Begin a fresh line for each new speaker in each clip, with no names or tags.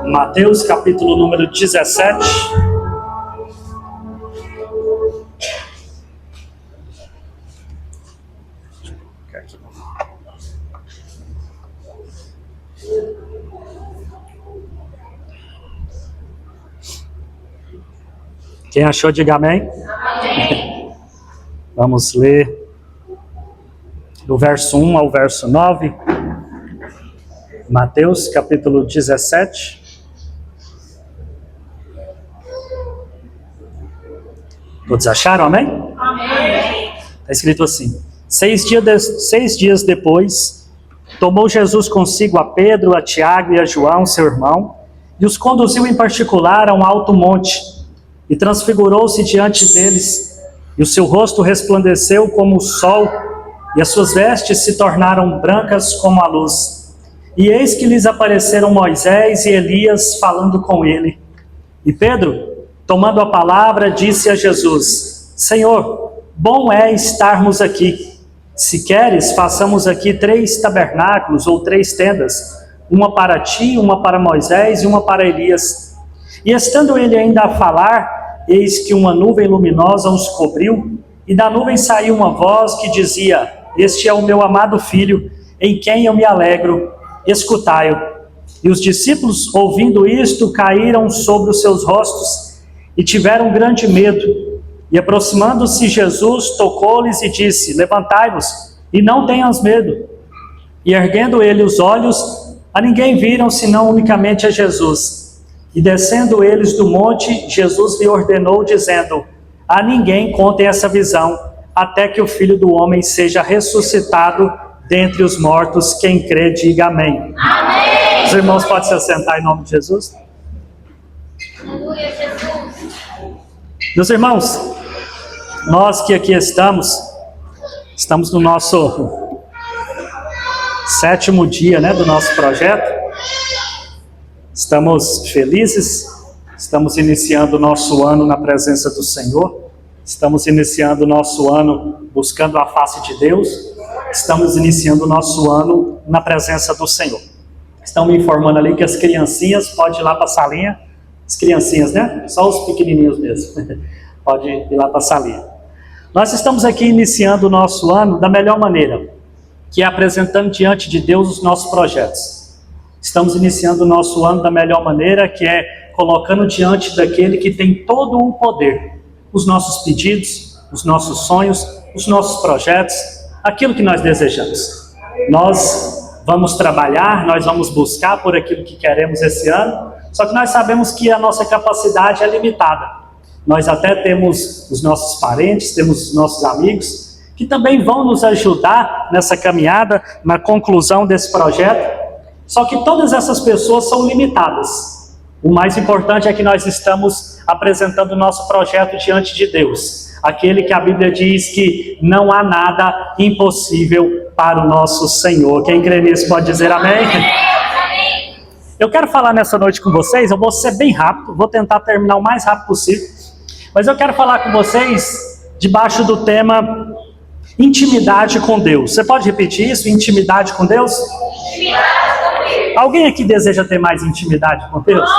Mateus capítulo número 17. Quem achou, diga amém. Amém. Vamos ler do verso 1 ao verso 9. Mateus capítulo 17. Todos acharam, amém? Amém. Está escrito assim: 6 dias depois, tomou Jesus consigo a Pedro, a Tiago e a João, seu irmão, e os conduziu em particular a um alto monte, e transfigurou-se diante deles, e o seu rosto resplandeceu como o sol, e as suas vestes se tornaram brancas como a luz. E eis que lhes apareceram Moisés e Elias falando com ele. E Pedro, tomando a palavra, disse a Jesus: Senhor, bom é estarmos aqui. Se queres, façamos aqui 3 tabernáculos ou 3 tendas, uma para ti, uma para Moisés e uma para Elias. E estando ele ainda a falar, eis que uma nuvem luminosa os cobriu, e da nuvem saiu uma voz que dizia: Este é o meu amado filho, em quem eu me alegro, escutai-o. E os discípulos, ouvindo isto, caíram sobre os seus rostos, e tiveram grande medo. E aproximando-se Jesus, tocou-lhes e disse: Levantai-vos, e não tenhas medo. E erguendo ele os olhos, a ninguém viram, senão unicamente a Jesus. E descendo eles do monte, Jesus lhe ordenou, dizendo: A ninguém contem essa visão, até que o Filho do Homem seja ressuscitado dentre os mortos. Quem crê, diga amém. Amém. Os irmãos podem se assentar em nome de Jesus.
Aleluia, Jesus.
Meus irmãos, nós que aqui estamos no nosso 7º dia, do nosso projeto. Estamos felizes, estamos iniciando o nosso ano na presença do Senhor, estamos iniciando o nosso ano buscando a face de Deus, estamos iniciando o nosso ano na presença do Senhor. Estão me informando ali que as criancinhas podem ir lá para a salinha, as criancinhas, Só os pequenininhos mesmo, pode ir lá para a salinha. Nós estamos aqui iniciando o nosso ano da melhor maneira, que é apresentando diante de Deus os nossos projetos. Estamos iniciando o nosso ano da melhor maneira, que é colocando diante daquele que tem todo o poder, os nossos pedidos, os nossos sonhos, os nossos projetos, aquilo que nós desejamos. Nós vamos trabalhar, nós vamos buscar por aquilo que queremos esse ano, só que nós sabemos que a nossa capacidade é limitada. Nós até temos os nossos parentes, temos os nossos amigos, que também vão nos ajudar nessa caminhada, na conclusão desse projeto. Só que todas essas pessoas são limitadas. O mais importante é que nós estamos apresentando o nosso projeto diante de Deus. Aquele que a Bíblia diz que não há nada impossível para o nosso Senhor. Quem crê nisso pode dizer amém? Eu quero falar nessa noite com vocês, eu vou ser bem rápido, vou tentar terminar o mais rápido possível. Mas eu quero falar com vocês debaixo do tema intimidade com Deus. Você pode repetir isso? Intimidade com Deus? Intimidade com Deus. Alguém aqui deseja ter mais intimidade com Deus?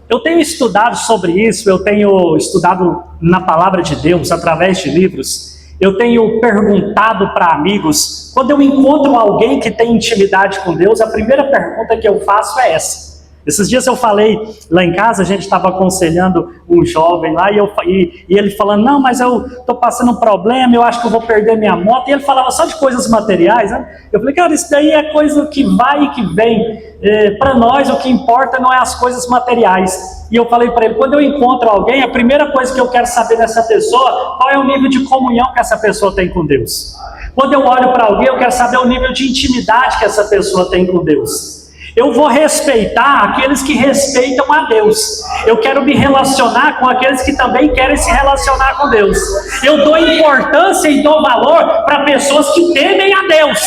Eu tenho estudado sobre isso, eu tenho estudado na palavra de Deus, através de livros. Eu tenho perguntado para amigos. Quando eu encontro alguém que tem intimidade com Deus, a primeira pergunta que eu faço é essa. Esses dias eu falei lá em casa, a gente estava aconselhando um jovem lá, e ele falando: não, mas eu estou passando um problema, eu acho que eu vou perder minha moto. E ele falava só de coisas materiais, Eu falei: cara, isso daí é coisa que vai e que vem. Para nós o que importa não é as coisas materiais. E eu falei para ele: quando eu encontro alguém, a primeira coisa que eu quero saber dessa pessoa, qual é o nível de comunhão que essa pessoa tem com Deus. Quando eu olho para alguém, eu quero saber o nível de intimidade que essa pessoa tem com Deus. Eu vou respeitar aqueles que respeitam a Deus. Eu quero me relacionar com aqueles que também querem se relacionar com Deus. Eu dou importância e dou valor para pessoas que temem a Deus.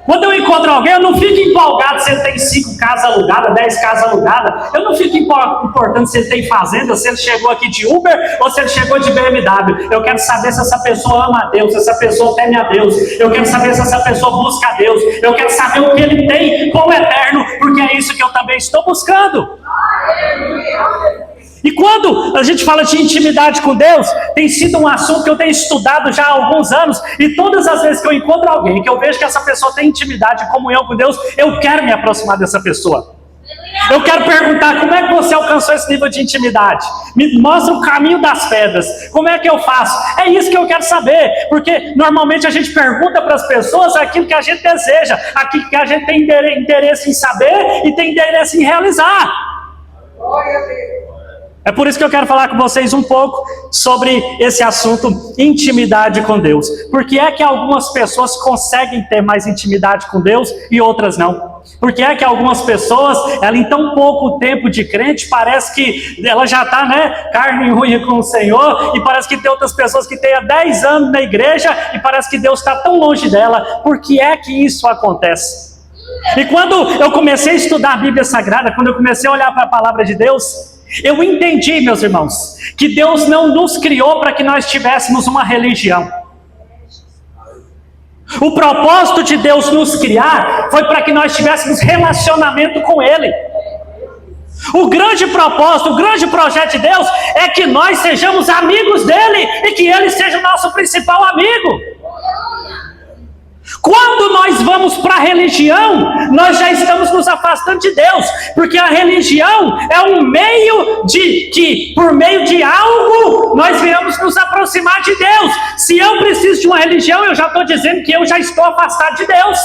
Quando eu encontro alguém, eu não fico empolgado se ele tem 5 casas alugadas, 10 casas alugadas. Eu não fico importando se ele tem fazenda, se ele chegou aqui de Uber ou se ele chegou de BMW. Eu quero saber se essa pessoa ama a Deus, se essa pessoa teme a Deus. Eu quero saber se essa pessoa busca a Deus. Eu quero saber o que ele tem com o eterno, porque é isso também estou buscando. E quando a gente fala de intimidade com Deus, tem sido um assunto que eu tenho estudado já há alguns anos, e todas as vezes que eu encontro alguém, que eu vejo que essa pessoa tem intimidade e comunhão com Deus, eu quero me aproximar dessa pessoa. Eu quero perguntar, como é que você alcançou esse nível de intimidade? Me mostra o caminho das pedras. Como é que eu faço? É isso que eu quero saber. Porque normalmente a gente pergunta para as pessoas aquilo que a gente deseja, aquilo que a gente tem interesse em saber e tem interesse em realizar. É por isso que eu quero falar com vocês um pouco sobre esse assunto, intimidade com Deus. Por que é que algumas pessoas conseguem ter mais intimidade com Deus e outras não? Por que é que algumas pessoas, ela em tão pouco tempo de crente, parece que ela já está, carne e unha com o Senhor, e parece que tem outras pessoas que têm há 10 anos na igreja, e parece que Deus está tão longe dela. Por que é que isso acontece? E quando eu comecei a estudar a Bíblia Sagrada, quando eu comecei a olhar para a palavra de Deus, eu entendi, meus irmãos, que Deus não nos criou para que nós tivéssemos uma religião. O propósito de Deus nos criar foi para que nós tivéssemos relacionamento com Ele. O grande propósito, o grande projeto de Deus é que nós sejamos amigos dEle e que Ele seja o nosso principal amigo. Quando nós vamos para a religião, nós já estamos nos afastando de Deus, porque a religião é um meio de que, por meio de algo, nós venhamos nos aproximar de Deus. Se eu preciso de uma religião, eu já estou dizendo que eu já estou afastado de Deus.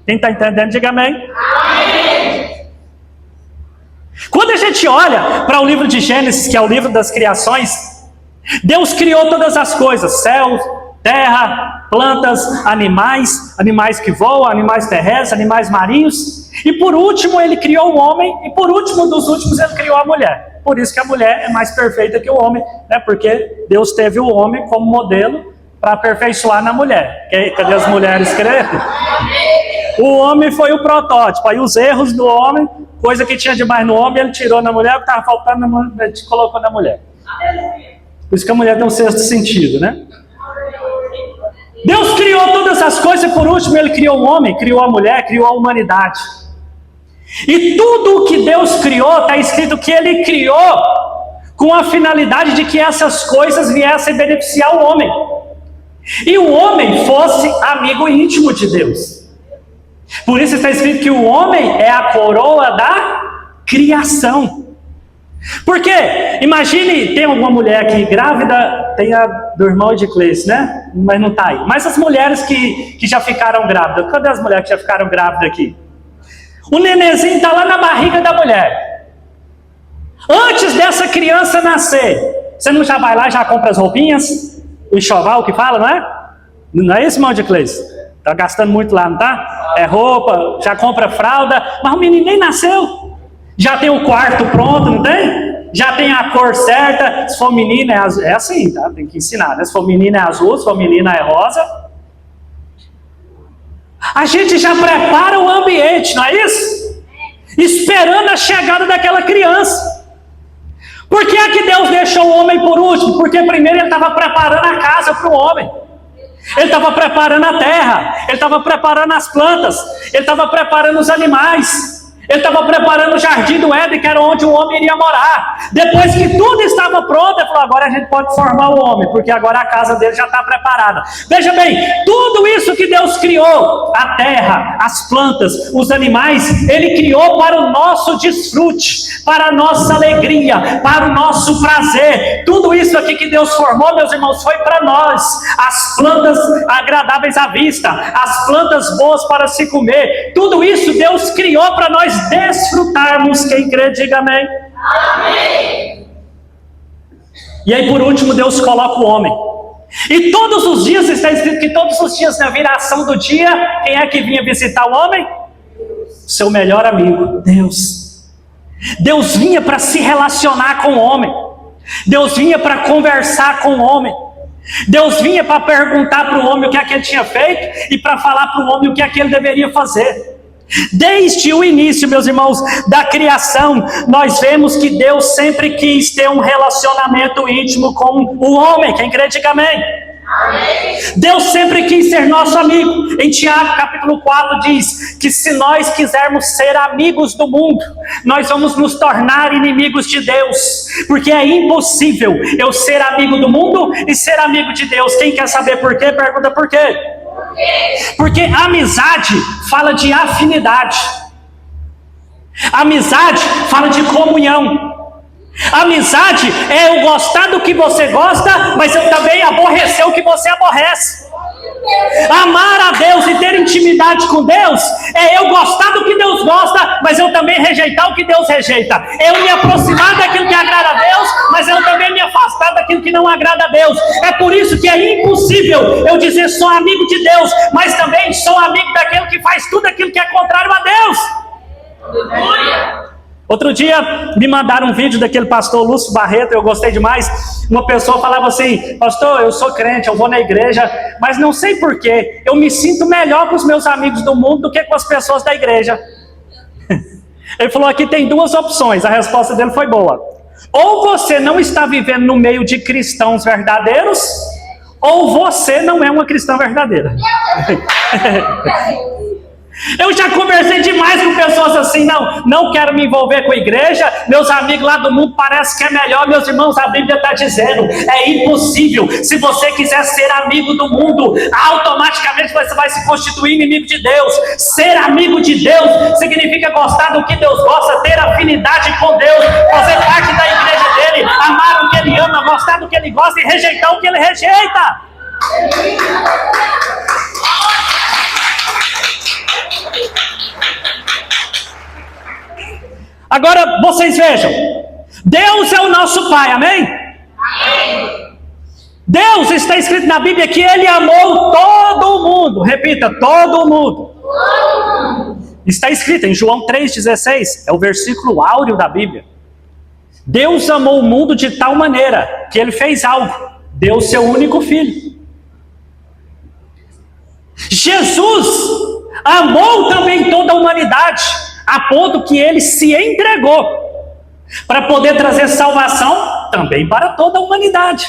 Quem está entendendo, diga amém. Amém. Quando a gente olha para o livro de Gênesis, que é o livro das criações, Deus criou todas as coisas, céus, terra, plantas, animais que voam, animais terrestres, animais marinhos, e por último ele criou o homem, e por último dos últimos ele criou a mulher. Por isso que a mulher é mais perfeita que o homem, porque Deus teve o homem como modelo para aperfeiçoar na mulher. Cadê as mulheres crendo? O homem foi o protótipo, aí os erros do homem, coisa que tinha demais no homem, ele tirou na mulher, o que estava faltando ele colocou na mulher. Por isso que a mulher tem um sexto sentido, Deus criou todas as coisas e por último Ele criou o homem, criou a mulher, criou a humanidade. E tudo o que Deus criou, está escrito que Ele criou com a finalidade de que essas coisas viessem beneficiar o homem. E o homem fosse amigo íntimo de Deus. Por isso está escrito que o homem é a coroa da criação. Porque, imagine, tem alguma mulher aqui grávida, tem a do irmão de Cleice, mas não está aí. Mas as mulheres que já ficaram grávidas, cadê as mulheres que já ficaram grávidas aqui? O nenenzinho está lá na barriga da mulher. Antes dessa criança nascer, você não já vai lá e já compra as roupinhas? O enxoval que fala, não é? Não é isso, irmão de Cleice? Está gastando muito lá, não está? É roupa, já compra fralda, mas o menino nem nasceu. Já tem o quarto pronto, não tem? Já tem a cor certa. Se for menina, é assim, tá? Tem que ensinar, Se for menina é azul, se for menina é rosa. A gente já prepara o ambiente, não é isso? Esperando a chegada daquela criança. Por que é que Deus deixou o homem por último? Porque primeiro Ele estava preparando a casa para o homem. Ele estava preparando a terra. Ele estava preparando as plantas. Ele estava preparando os animais. Ele estava preparando o jardim do Éden, que era onde o homem iria morar. Depois que tudo estava pronto, ele falou, agora a gente pode formar o homem, porque agora a casa dele já está preparada. Veja bem, tudo isso que Deus criou, a terra, as plantas, os animais, Ele criou para o nosso desfrute, para a nossa alegria, para o nosso prazer. Tudo isso aqui que Deus formou, meus irmãos, foi para nós. As plantas agradáveis à vista, as plantas boas para se comer, tudo isso Deus criou para nós desfrutarmos. Quem crê, diga amém. Amém. E aí por último Deus coloca o homem. E todos os dias, está escrito que todos os dias na viração do dia, quem é que vinha visitar o homem? Seu melhor amigo, Deus. Deus vinha para se relacionar com o homem. Deus vinha para conversar com o homem. Deus vinha para perguntar para o homem o que é que ele tinha feito e para falar para o homem o que é que ele deveria fazer. Desde o início, meus irmãos, da criação, nós vemos que Deus sempre quis ter um relacionamento íntimo com o homem. Quem crê, diga amém. Deus sempre quis ser nosso amigo. Em Tiago capítulo 4 diz que se nós quisermos ser amigos do mundo, nós vamos nos tornar inimigos de Deus, porque é impossível eu ser amigo do mundo e ser amigo de Deus. Quem quer saber por quê? Pergunta por quê? Porque amizade fala de afinidade, amizade fala de comunhão. Amizade é eu gostar do que você gosta, mas eu também aborrecer o que você aborrece. Amar a Deus e ter intimidade com Deus é eu gostar do que Deus gosta, mas eu também rejeitar o que Deus rejeita. Eu me aproximar daquilo que agrada a Deus, mas eu também me afastar daquilo que não agrada a Deus. É por isso que é impossível eu dizer sou amigo de Deus, mas também sou amigo daquele que faz tudo aquilo que é contrário a Deus. Outro dia me mandaram um vídeo daquele pastor Lúcio Barreto, eu gostei demais. Uma pessoa falava assim: pastor, eu sou crente, eu vou na igreja, mas não sei porquê, eu me sinto melhor com os meus amigos do mundo do que com as pessoas da igreja. Ele falou: aqui tem duas opções. A resposta dele foi boa: ou você não está vivendo no meio de cristãos verdadeiros, ou você não é uma cristã verdadeira. Eu já conversei demais com pessoas assim: não quero me envolver com a igreja, meus amigos lá do mundo parece que é melhor. Meus irmãos, a Bíblia está dizendo, é impossível. Se você quiser ser amigo do mundo, automaticamente você vai se constituir inimigo de Deus. Ser amigo de Deus significa gostar do que Deus gosta, ter afinidade com Deus, fazer parte da igreja dele, amar o que ele ama, gostar do que ele gosta e rejeitar o que ele rejeita. Agora vocês vejam, Deus é o nosso Pai, amém? Amém. Deus, está escrito na Bíblia que Ele amou todo mundo. Repita: todo mundo. Todo mundo. Está escrito em João 3,16, é o versículo áureo da Bíblia. Deus amou o mundo de tal maneira que Ele fez algo, deu seu único filho. Jesus amou também toda a humanidade, a ponto que Ele se entregou para poder trazer salvação também para toda a humanidade.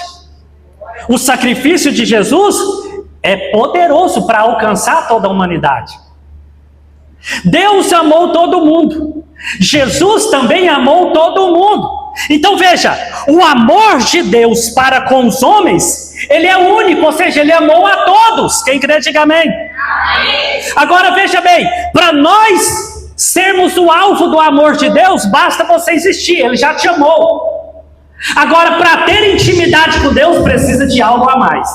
O sacrifício de Jesus é poderoso para alcançar toda a humanidade. Deus amou todo mundo, Jesus também amou todo mundo. Então veja, o amor de Deus para com os homens, Ele é único, ou seja, Ele amou a todos. Quem crê, diga amém. Amém. Agora veja bem, para nós sermos o alvo do amor de Deus, basta você existir, Ele já te amou. Agora, para ter intimidade com Deus, precisa de algo a mais.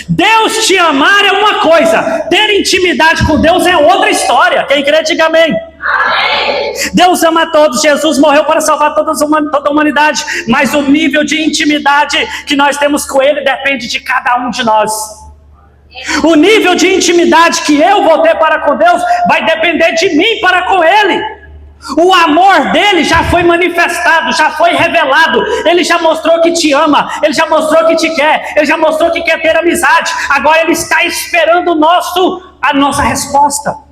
Deus te amar é uma coisa, ter intimidade com Deus é outra história. Quem crê, diga amém. Amém. Deus ama a todos, Jesus morreu para salvar toda a humanidade, mas o nível de intimidade que nós temos com Ele depende de cada um de nós. O nível de intimidade que eu vou ter para com Deus vai depender de mim para com Ele. O amor dele já foi manifestado, já foi revelado. Ele já mostrou que te ama, Ele já mostrou que te quer, Ele já mostrou que quer ter amizade. Agora Ele está esperando a nossa resposta.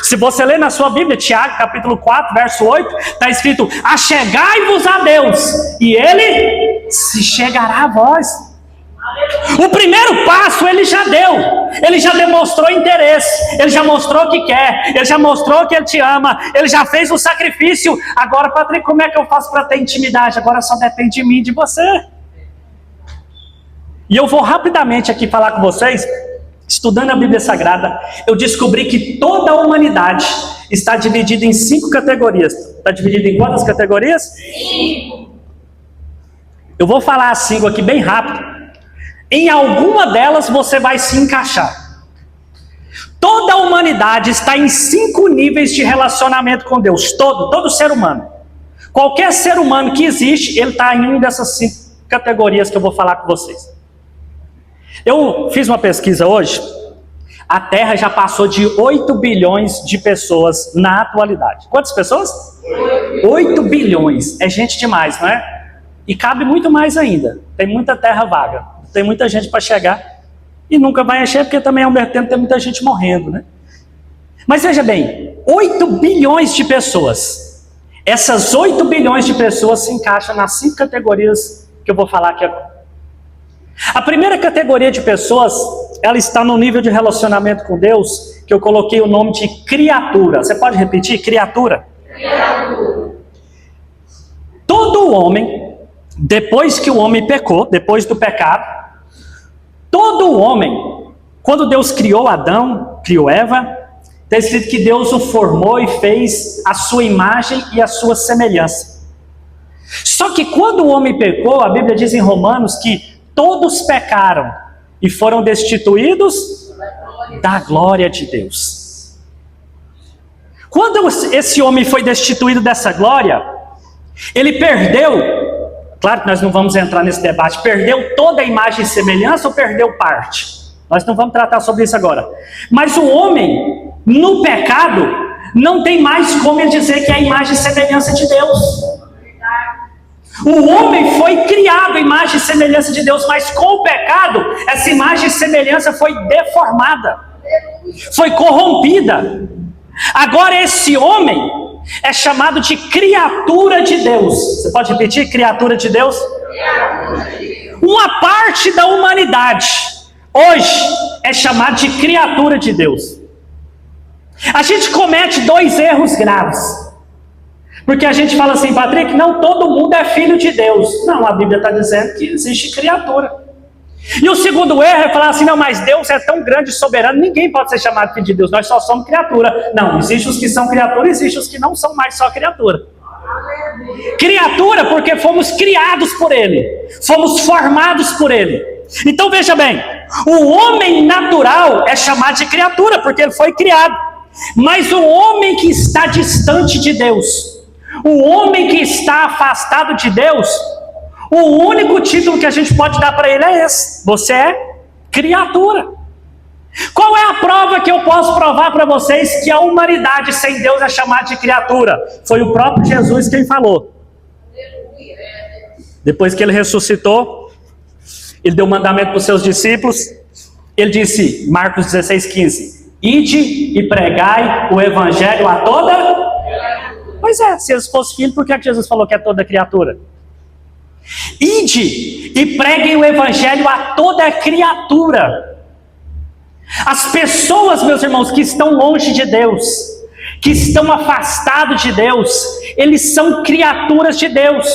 Se você ler na sua Bíblia, Tiago capítulo 4, verso 8, está escrito: achegai-vos a Deus, e Ele se chegará a vós. O primeiro passo Ele já deu, Ele já demonstrou interesse, Ele já mostrou que quer, Ele já mostrou que Ele te ama, Ele já fez o sacrifício. Agora, Patrick, como é que eu faço para ter intimidade? Agora só depende de mim e de você. E eu vou rapidamente aqui falar com vocês. Estudando a Bíblia Sagrada, eu descobri que toda a humanidade está dividida em 5 categorias. Está dividida em quantas categorias? 5. Eu vou falar as 5 aqui bem rápido. Em alguma delas você vai se encaixar. Toda a humanidade está em 5 níveis de relacionamento com Deus. Todo ser humano. Qualquer ser humano que existe, ele está em uma dessas 5 categorias que eu vou falar com vocês. Eu fiz uma pesquisa hoje. A Terra já passou de 8 bilhões de pessoas na atualidade. Quantas pessoas? 8 bilhões. É gente demais, não é? E cabe muito mais ainda. Tem muita terra vaga. Tem muita gente para chegar. E nunca vai encher, porque também ao mesmo tempo tem muita gente morrendo, né? Mas veja bem, 8 bilhões de pessoas. Essas 8 bilhões de pessoas se encaixam nas 5 categorias que eu vou falar aqui agora. A primeira categoria de pessoas, ela está no nível de relacionamento com Deus, que eu coloquei o nome de criatura. Você pode repetir? Criatura. Criatura. Todo homem, depois que o homem pecou, depois do pecado, todo homem, quando Deus criou Adão, criou Eva, está escrito que Deus o formou e fez a sua imagem e a sua semelhança. Só que quando o homem pecou, a Bíblia diz em Romanos que todos pecaram e foram destituídos da glória de Deus. Quando esse homem foi destituído dessa glória, ele perdeu, claro que nós não vamos entrar nesse debate, perdeu toda a imagem e semelhança ou perdeu parte? Nós não vamos tratar sobre isso agora. Mas o homem, no pecado, não tem mais como ele dizer que é a imagem e semelhança de Deus. O homem foi criado à imagem e semelhança de Deus, mas com o pecado, essa imagem e semelhança foi deformada, foi corrompida. Agora esse homem é chamado de criatura de Deus. Você pode repetir? Criatura de Deus? Uma parte da humanidade hoje é chamada de criatura de Deus. A gente comete dois erros graves. Porque a gente fala assim, Patrick, não todo mundo é filho de Deus. Não, a Bíblia está dizendo que existe criatura. E o segundo erro é falar assim, não, mas Deus é tão grande e soberano, ninguém pode ser chamado filho de Deus, nós só somos criatura. Não, existem os que são criatura, existem os que não são mais só criatura. Criatura porque fomos criados por Ele, fomos formados por Ele. Então veja bem, o homem natural é chamado de criatura porque ele foi criado. Mas o homem que está distante de Deus, o homem que está afastado de Deus, o único título que a gente pode dar para ele é esse: você é criatura. Qual é a prova que eu posso provar para vocês que a humanidade sem Deus é chamada de criatura? Foi o próprio Jesus quem falou. Depois que ele ressuscitou, ele deu mandamento para os seus discípulos. Ele disse, Marcos 16:15, ide e pregai o evangelho a toda. Pois é, se Jesus fosse filho, por que Jesus falou que é toda criatura? Ide e preguem o evangelho a toda criatura. As pessoas, meus irmãos, que estão longe de Deus, que estão afastados de Deus, eles são criaturas de Deus.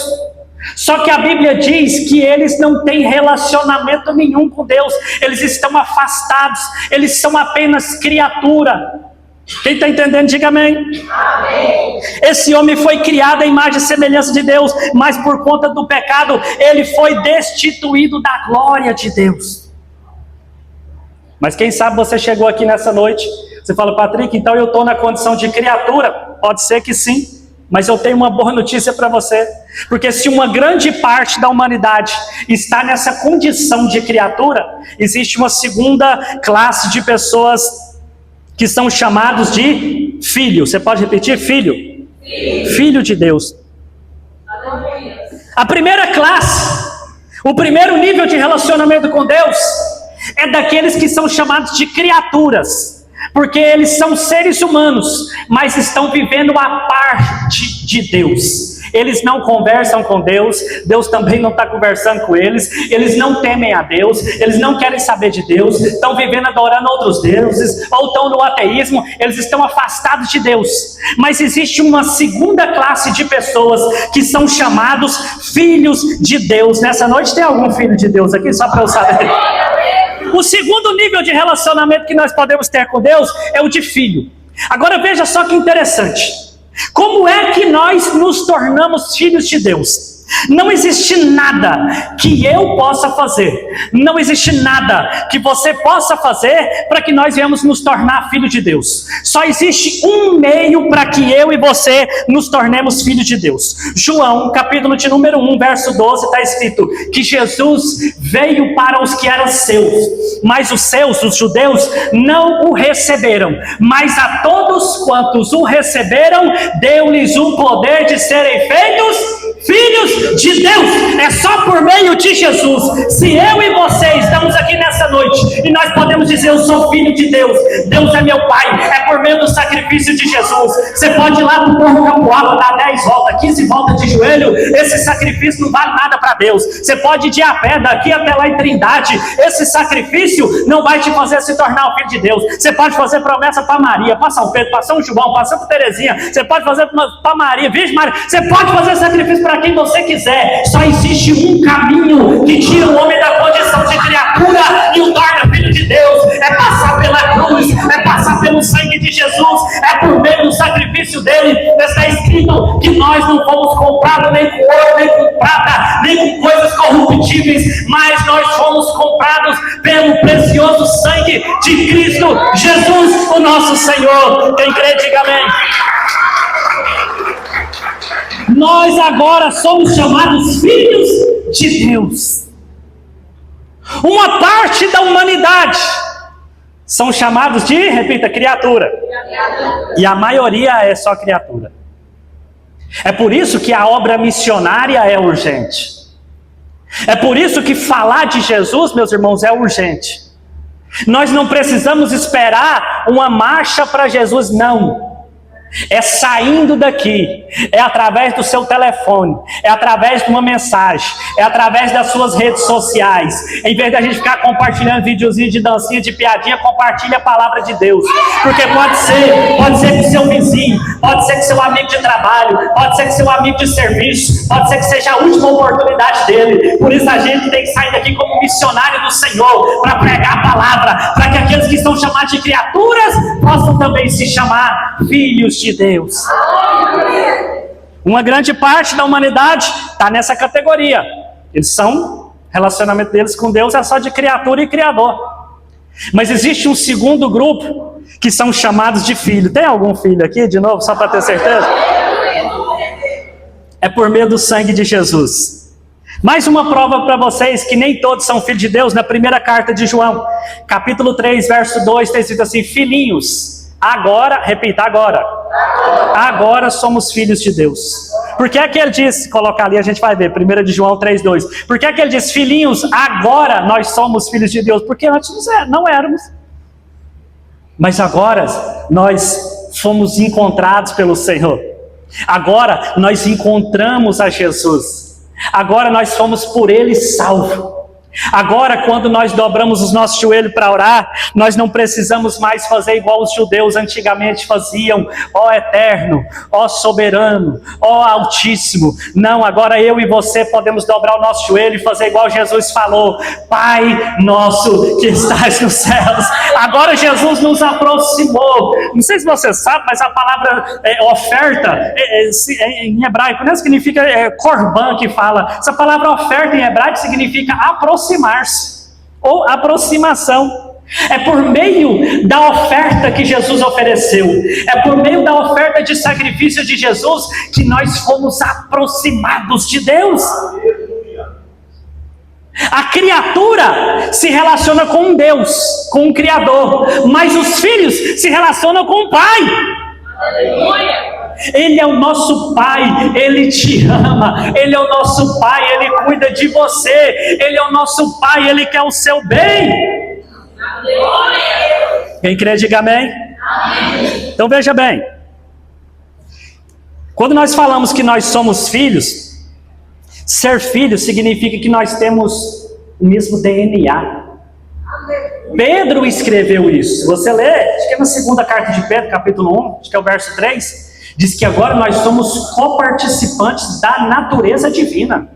Só que a Bíblia diz que eles não têm relacionamento nenhum com Deus, eles estão afastados, eles são apenas criatura. Quem está entendendo, diga amém. Amém. Esse homem foi criado à imagem e semelhança de Deus, mas por conta do pecado, ele foi destituído da glória de Deus. Mas quem sabe você chegou aqui nessa noite, você fala, Patrick, então eu estou na condição de criatura? Pode ser que sim, mas eu tenho uma boa notícia para você, porque se uma grande parte da humanidade está nessa condição de criatura, existe uma segunda classe de pessoas que são chamados de filho. Você pode repetir? Filho. Filho de Deus. A primeira classe, o primeiro nível de relacionamento com Deus, é daqueles que são chamados de criaturas, porque eles são seres humanos, mas estão vivendo a parte de Deus. Eles não conversam com Deus, Deus também não está conversando com eles, eles não temem a Deus, eles não querem saber de Deus, estão vivendo adorando outros deuses, ou estão no ateísmo, eles estão afastados de Deus. Mas existe uma segunda classe de pessoas que são chamados filhos de Deus. Nessa noite tem algum filho de Deus aqui, só para eu saber? O segundo nível de relacionamento que nós podemos ter com Deus é o de filho. Agora veja só que interessante. Como é que nós nos tornamos filhos de Deus? Não existe nada que eu possa fazer, não existe nada que você possa fazer para que nós venhamos nos tornar filhos de Deus. Só existe um meio para que eu e você nos tornemos filhos de Deus. João, capítulo de número 1, verso 12, está escrito que Jesus veio para os que eram seus, mas os seus, os judeus, não o receberam. Mas a todos quantos o receberam, deu-lhes o poder de serem feitos filhos de Deus. É só por meio de Jesus. Se eu e você estamos aqui nessa noite e nós podemos dizer: eu sou filho de Deus, Deus é meu Pai, é por meio do sacrifício de Jesus. Você pode ir lá para o Morro Campoava, dar 10 voltas, 15 voltas de joelho, esse sacrifício não vale nada para Deus. Você pode ir de a pé daqui até lá em Trindade, esse sacrifício não vai te fazer se tornar o filho de Deus. Você pode fazer promessa para Maria, para São Pedro, para São João, para Santa Terezinha, você pode fazer para Maria, Virgem Maria, você pode fazer sacrifício para quem você quiser. Só existe um caminho que tira o homem da condição de criatura e o torna filho de Deus: é passar pela cruz, é passar pelo sangue de Jesus, é por meio do sacrifício dele. Está escrito que nós não fomos comprados nem com ouro, nem com prata, nem com coisas corruptíveis, mas nós fomos comprados pelo precioso sangue de Cristo Jesus, o nosso Senhor. Quem crê, diga amém. Nós agora somos chamados filhos de Deus. Uma parte da humanidade são chamados de, repita, criatura. E a maioria é só criatura. É por isso que a obra missionária é urgente. É por isso que falar de Jesus, meus irmãos, é urgente. Nós não precisamos esperar uma marcha para Jesus, não. É saindo daqui, é através do seu telefone, é através de uma mensagem, é através das suas redes sociais. Em vez da gente ficar compartilhando videozinhos de dancinha, de piadinha, compartilha a palavra de Deus. Porque pode ser com seu vizinho, pode ser com seu amigo de trabalho, pode ser com seu amigo de serviço, pode ser que seja a última oportunidade dele. Por isso a gente tem que sair daqui como missionário do Senhor, para pregar a palavra, para que aqueles que estão chamados de criaturas possam também se chamar filhos de Deus. Uma grande parte da humanidade está nessa categoria. Relacionamento deles com Deus é só de criatura e criador. Mas existe um segundo grupo que são chamados de filho. Tem algum filho aqui de novo, só para ter certeza? É por meio do sangue de Jesus. Mais uma prova para vocês que nem todos são filhos de Deus. Na primeira carta de João, capítulo 3, verso 2, está escrito assim: filhinhos, agora, repita, agora somos filhos de Deus. Por que é que ele diz, colocar ali, a gente vai ver, 1 de João 3,2. Por que é que ele diz: filhinhos, agora nós somos filhos de Deus? Porque antes não éramos. Mas agora nós fomos encontrados pelo Senhor. Agora nós encontramos a Jesus. Agora nós fomos por Ele salvos. Agora, quando nós dobramos os nossos joelhos para orar, nós não precisamos mais fazer igual os judeus antigamente faziam: ó Eterno, ó Soberano, ó Altíssimo. Não, agora eu e você podemos dobrar o nosso joelho e fazer igual Jesus falou: Pai nosso que estás nos céus. Agora Jesus nos aproximou. Não sei se você sabe, mas a palavra oferta em hebraico não significa korban que fala. Essa palavra oferta em hebraico significa aproximar-se ou aproximação. É por meio da oferta que Jesus ofereceu, é por meio da oferta de sacrifício de Jesus que nós fomos aproximados de Deus. A criatura se relaciona com Deus, com o Criador, mas os filhos se relacionam com o Pai. Aleluia! Ele é o nosso Pai, Ele te ama, Ele é o nosso Pai, Ele cuida de você, Ele é o nosso Pai, Ele quer o seu bem. Quem crê, diga amém. Amém. Então veja bem, quando nós falamos que nós somos filhos, ser filho significa que nós temos o mesmo DNA. Pedro escreveu isso. Você lê, acho que é na segunda carta de Pedro, capítulo 1, acho que é o verso 3. Diz que agora nós somos coparticipantes da natureza divina.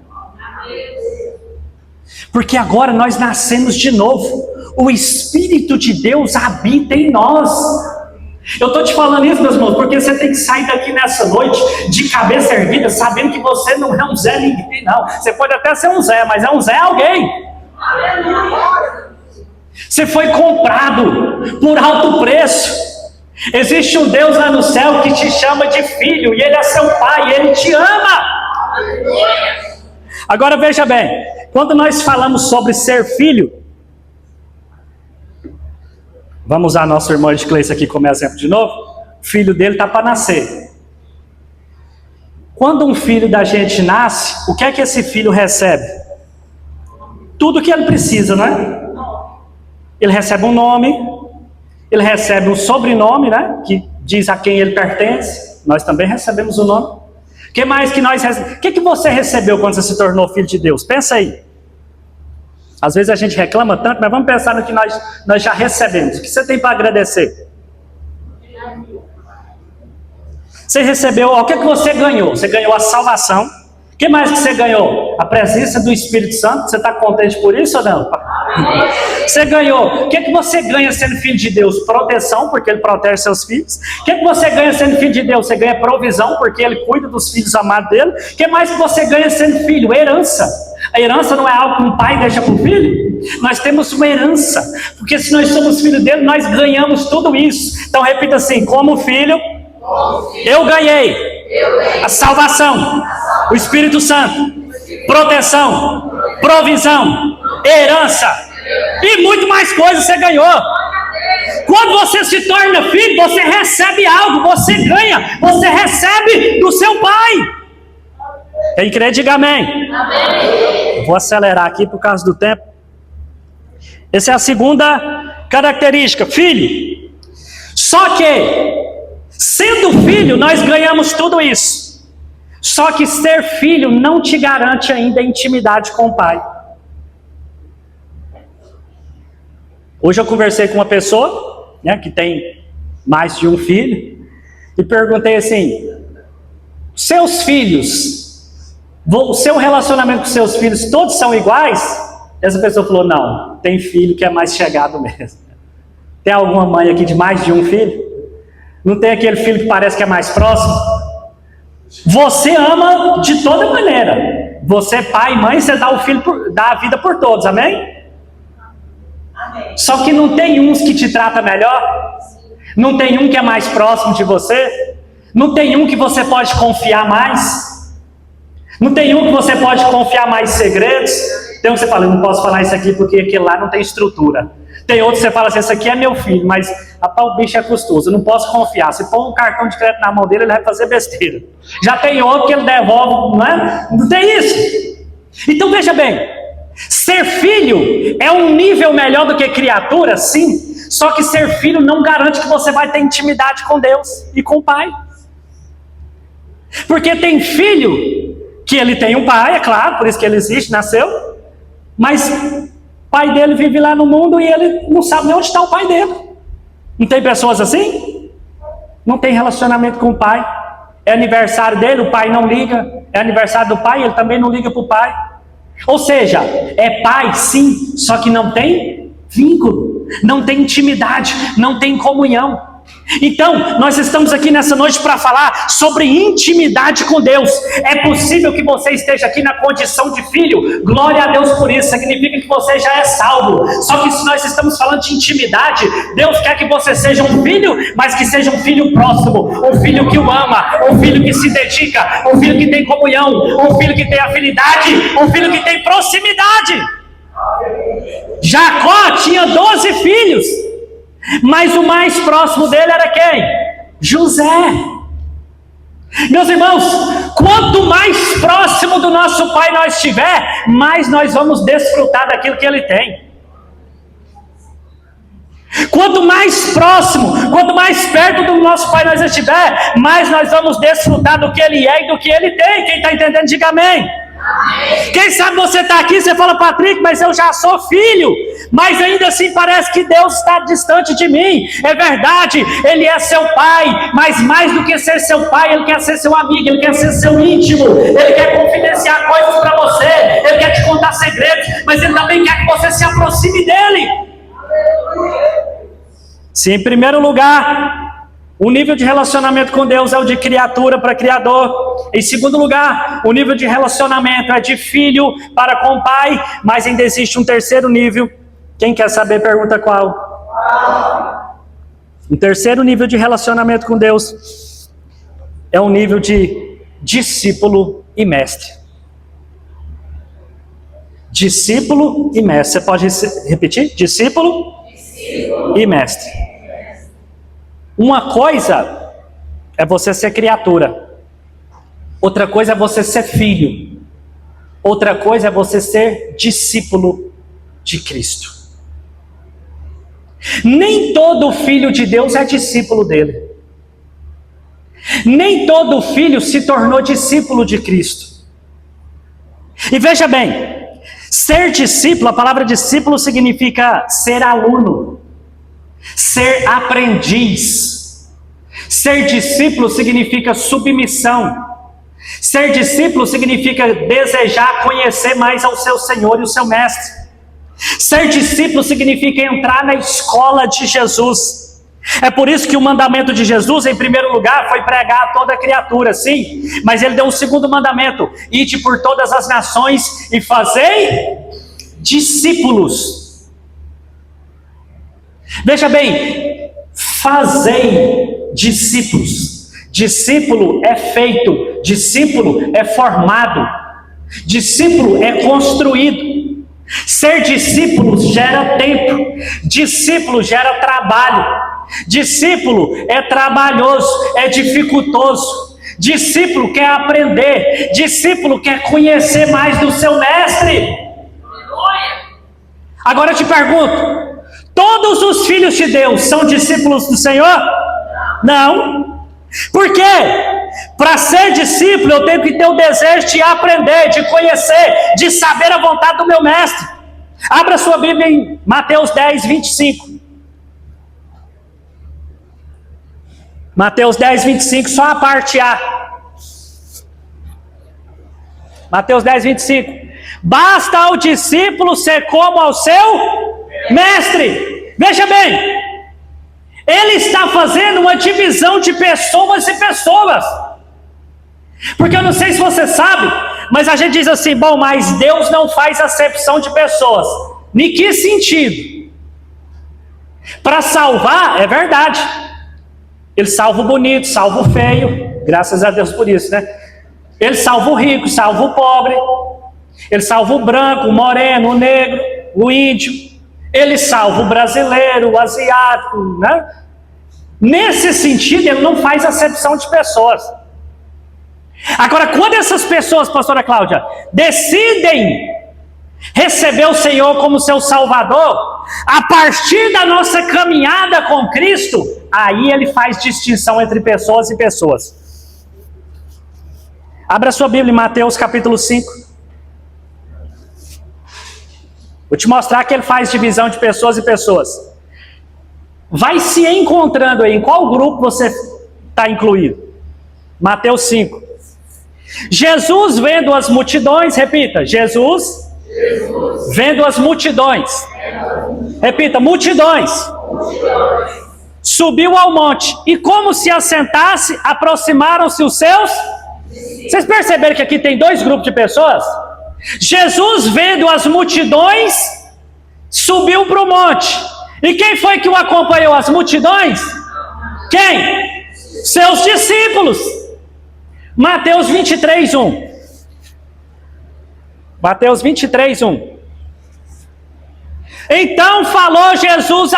Porque agora nós nascemos de novo. O Espírito de Deus habita em nós. Eu estou te falando isso, meus irmãos, porque você tem que sair daqui nessa noite de cabeça erguida, sabendo que você não é um Zé ninguém, não. Você pode até ser um Zé, mas é um Zé alguém. Você foi comprado por alto preço. Existe um Deus lá no céu que te chama de filho, e Ele é seu Pai, e Ele te ama. Agora veja bem, quando nós falamos sobre ser filho, vamos usar nosso irmão de Cleice aqui como exemplo de novo. O filho dele está para nascer. Quando um filho da gente nasce, o que é que esse filho recebe? Tudo que ele precisa, não é? Ele recebe um nome, ele recebe um sobrenome, né? Que diz a quem ele pertence. Nós também recebemos o nome. O que mais que nós recebemos? O que você recebeu quando você se tornou filho de Deus? Pensa aí. Às vezes a gente reclama tanto, mas vamos pensar no que nós já recebemos. O que você tem para agradecer? Você recebeu, o que você ganhou? Você ganhou a salvação. O que mais que você ganhou? A presença do Espírito Santo. Você está contente por isso ou não? Você ganhou. O que você ganha sendo filho de Deus? Proteção, porque Ele protege seus filhos. O que você ganha sendo filho de Deus? Você ganha provisão, porque Ele cuida dos filhos amados dele. O que mais que você ganha sendo filho? Herança. A herança não é algo que um pai deixa para o filho? Nós temos uma herança, porque se nós somos filhos dele, nós ganhamos tudo isso. Então repita assim: como filho, eu ganhei a salvação, o Espírito Santo, proteção, provisão, herança e muito mais coisas você ganhou. Quando você se torna filho, você recebe algo, você ganha, você recebe do seu pai. Quem crê, diga amém. Amém. Vou acelerar aqui por causa do tempo. Essa é a segunda característica, filho. Só que, sendo filho, nós ganhamos tudo isso. Só que ser filho não te garante ainda intimidade com o pai. Hoje eu conversei com uma pessoa, né, que tem mais de um filho, e perguntei assim: seus filhos, o seu relacionamento com seus filhos, todos são iguais? Essa pessoa falou: não, tem filho que é mais chegado mesmo. Tem alguma mãe aqui de mais de um filho? Não tem aquele filho que parece que é mais próximo? Você ama de toda maneira. Você, pai e mãe, você dá dá a vida por todos, amém? Amém. Só que não tem uns que te trata melhor? Não tem um que é mais próximo de você? Não tem um que você pode confiar mais? Não tem um que você pode confiar mais segredos? Tem um que você fala: eu não posso falar isso aqui porque aquele lá não tem estrutura. Tem outro que você fala assim: esse aqui é meu filho, mas o bicho é custoso, eu não posso confiar. Se pôr um cartão de crédito na mão dele, ele vai fazer besteira. Já tem outro que ele devolve, não é? Não tem isso. Então veja bem, ser filho é um nível melhor do que criatura, sim. Só que ser filho não garante que você vai ter intimidade com Deus e com o pai. Porque tem filho que ele tem um pai, é claro, por isso que ele existe, nasceu, mas o pai dele vive lá no mundo e ele não sabe nem onde está o pai dele. Não tem pessoas assim? Não tem relacionamento com o pai. É aniversário dele, o pai não liga. É aniversário do pai, ele também não liga para o pai. Ou seja, é pai sim, só que não tem vínculo, não tem intimidade, não tem comunhão. Então, nós estamos aqui nessa noite para falar sobre intimidade com Deus. É possível que você esteja aqui na condição de filho, glória a Deus por isso, significa que você já é salvo. Só que se nós estamos falando de intimidade, Deus quer que você seja um filho, mas que seja um filho próximo, um filho que o ama, um filho que se dedica, um filho que tem comunhão, um filho que tem afinidade, um filho que tem proximidade. Jacó tinha 12 filhos, mas o mais próximo dele era quem? José. Meus irmãos, quanto mais próximo do nosso pai nós estiver, mais nós vamos desfrutar daquilo que ele tem. Quanto mais próximo, quanto mais perto do nosso pai nós estiver, mais nós vamos desfrutar do que ele é e do que ele tem. Quem está entendendo, diga amém. Quem sabe você está aqui, você fala: Patrick, mas eu já sou filho, mas ainda assim parece que Deus está distante de mim. É verdade, Ele é seu pai, mas mais do que ser seu pai, Ele quer ser seu amigo, Ele quer ser seu íntimo, Ele quer confidenciar coisas para você, Ele quer te contar segredos, mas Ele também quer que você se aproxime dEle. Se em primeiro lugar o nível de relacionamento com Deus é o de criatura para criador. Em segundo lugar, o nível de relacionamento é de filho para com o pai. Mas ainda existe um terceiro nível. Quem quer saber, pergunta qual? Um terceiro nível de relacionamento com Deus é o nível de discípulo e mestre. Discípulo e mestre. Você pode repetir? Discípulo e mestre. Uma coisa é você ser criatura. Outra coisa é você ser filho. Outra coisa é você ser discípulo de Cristo. Nem todo filho de Deus é discípulo dele. Nem todo filho se tornou discípulo de Cristo. E veja bem, ser discípulo, a palavra discípulo significa ser aluno, ser aprendiz. Ser discípulo significa submissão. Ser discípulo significa desejar conhecer mais ao seu Senhor e o seu Mestre. Ser discípulo significa entrar na escola de Jesus. É por isso que o mandamento de Jesus, em primeiro lugar, foi pregar a toda criatura, sim. Mas ele deu um segundo mandamento: ide por todas as nações e fazei discípulos. Veja bem, fazei discípulos. Discípulo é feito, discípulo é formado, discípulo é construído. Ser discípulo gera tempo, discípulo gera trabalho, discípulo é trabalhoso, é dificultoso, discípulo quer aprender, discípulo quer conhecer mais do seu mestre. Agora eu te pergunto, todos os filhos de Deus são discípulos do Senhor? Não. Por quê? Para ser discípulo eu tenho que ter o desejo de aprender, de conhecer, de saber a vontade do meu mestre. Abra sua Bíblia em Mateus 10, 25. Mateus 10, 25, só a parte A. Mateus 10, 25. Basta ao discípulo ser como ao seu mestre. Veja bem, ele está fazendo uma divisão de pessoas e pessoas. Porque eu não sei se você sabe, mas a gente diz assim, bom, mas Deus não faz acepção de pessoas. Em que sentido? Para salvar, é verdade. Ele salva o bonito, salva o feio, graças a Deus por isso, né? Ele salva o rico, salva o pobre. Ele salva o branco, o moreno, o negro, o índio. Ele salva o brasileiro, o asiático, né? Nesse sentido, ele não faz acepção de pessoas. Agora, quando essas pessoas, pastora Cláudia, decidem receber o Senhor como seu Salvador, a partir da nossa caminhada com Cristo, aí ele faz distinção entre pessoas e pessoas. Abra sua Bíblia em Mateus capítulo 5. Vou te mostrar que ele faz divisão de pessoas e pessoas. Vai se encontrando aí, em qual grupo você está incluído? Mateus 5. Jesus vendo as multidões, repita, Jesus vendo as multidões, repita, multidões, subiu ao monte, e como se assentasse, aproximaram-se os seus. Vocês perceberam que aqui tem dois grupos de pessoas? Jesus vendo as multidões, subiu para o monte, e quem foi que o acompanhou? As multidões? Quem? Seus discípulos. Mateus 23, 1. Mateus 23, 1. Então falou Jesus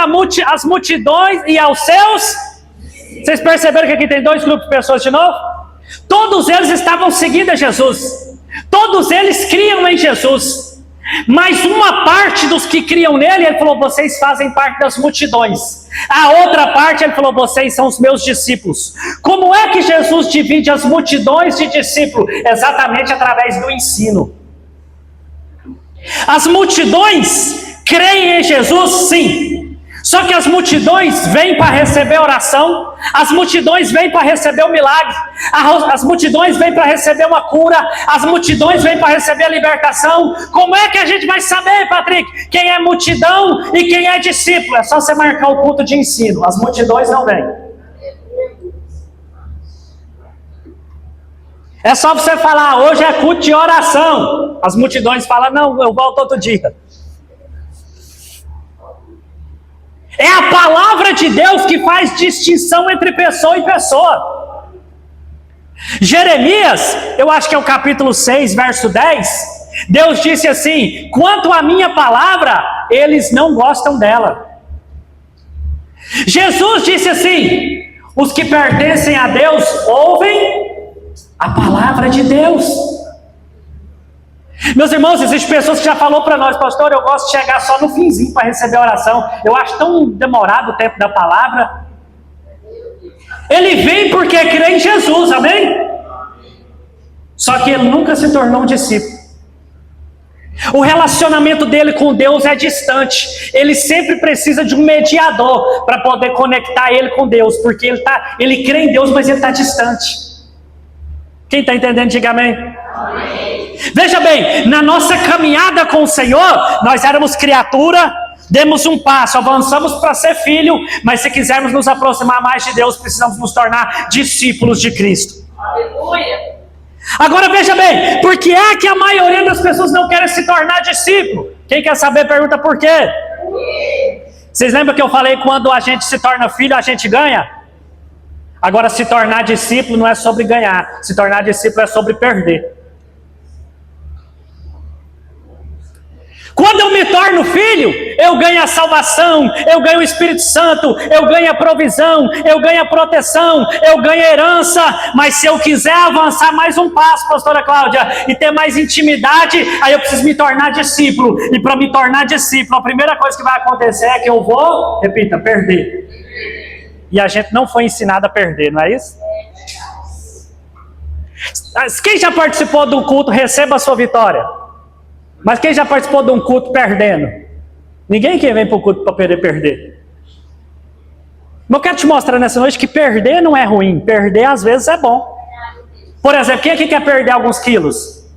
às multidões e aos seus. Vocês perceberam que aqui tem dois grupos de pessoas de novo? Todos eles estavam seguindo a Jesus. Todos eles criam em Jesus. Mas uma parte dos que criam nele, ele falou, vocês fazem parte das multidões. A outra parte, ele falou, vocês são os meus discípulos. Como é que Jesus divide as multidões de discípulos? Exatamente através do ensino. As multidões creem em Jesus, sim. Só que as multidões vêm para receber oração, as multidões vêm para receber o milagre, as multidões vêm para receber uma cura, as multidões vêm para receber a libertação. Como é que a gente vai saber, Patrick, quem é multidão e quem é discípulo? É só você marcar o culto de ensino, as multidões não vêm. É só você falar, hoje é culto de oração. As multidões falam, não, eu volto outro dia. É a palavra de Deus que faz distinção entre pessoa e pessoa. Jeremias, eu acho que é o capítulo 6, verso 10. Deus disse assim, quanto à minha palavra, eles não gostam dela. Jesus disse assim, os que pertencem a Deus ouvem A palavra de Deus. Meus irmãos, existem pessoas que já falaram para nós, pastor, eu gosto de chegar só no finzinho para receber a oração. Eu acho tão demorado o tempo da palavra. Ele vem porque crê em Jesus, amém? Só que ele nunca se tornou um discípulo. O relacionamento dele com Deus é distante. Ele sempre precisa de um mediador para poder conectar ele com Deus, porque ele crê em Deus, mas ele está distante. Quem está entendendo, diga amém. Amém. Veja bem, na nossa caminhada com o Senhor, nós éramos criatura, demos um passo, avançamos para ser filho, mas se quisermos nos aproximar mais de Deus, precisamos nos tornar discípulos de Cristo. Aleluia. Agora veja bem, por que é que a maioria das pessoas não querem se tornar discípulo? Quem quer saber, pergunta por quê. Vocês lembram que eu falei, quando a gente se torna filho, a gente ganha? Agora, se tornar discípulo não é sobre ganhar, se tornar discípulo é sobre perder. Quando eu me torno filho, eu ganho a salvação, eu ganho o Espírito Santo, eu ganho a provisão, eu ganho a proteção, eu ganho a herança. Mas se eu quiser avançar mais um passo, pastora Cláudia, e ter mais intimidade, aí eu preciso me tornar discípulo. E para me tornar discípulo, a primeira coisa que vai acontecer é que eu vou, repita, perder. E a gente não foi ensinado a perder, não é isso? Quem já participou do culto, receba a sua vitória. Mas quem já participou de um culto perdendo? Ninguém que vem para o culto para perder. Mas eu quero te mostrar nessa noite que perder não é ruim. Perder às vezes é bom. Por exemplo, quem aqui quer perder alguns quilos?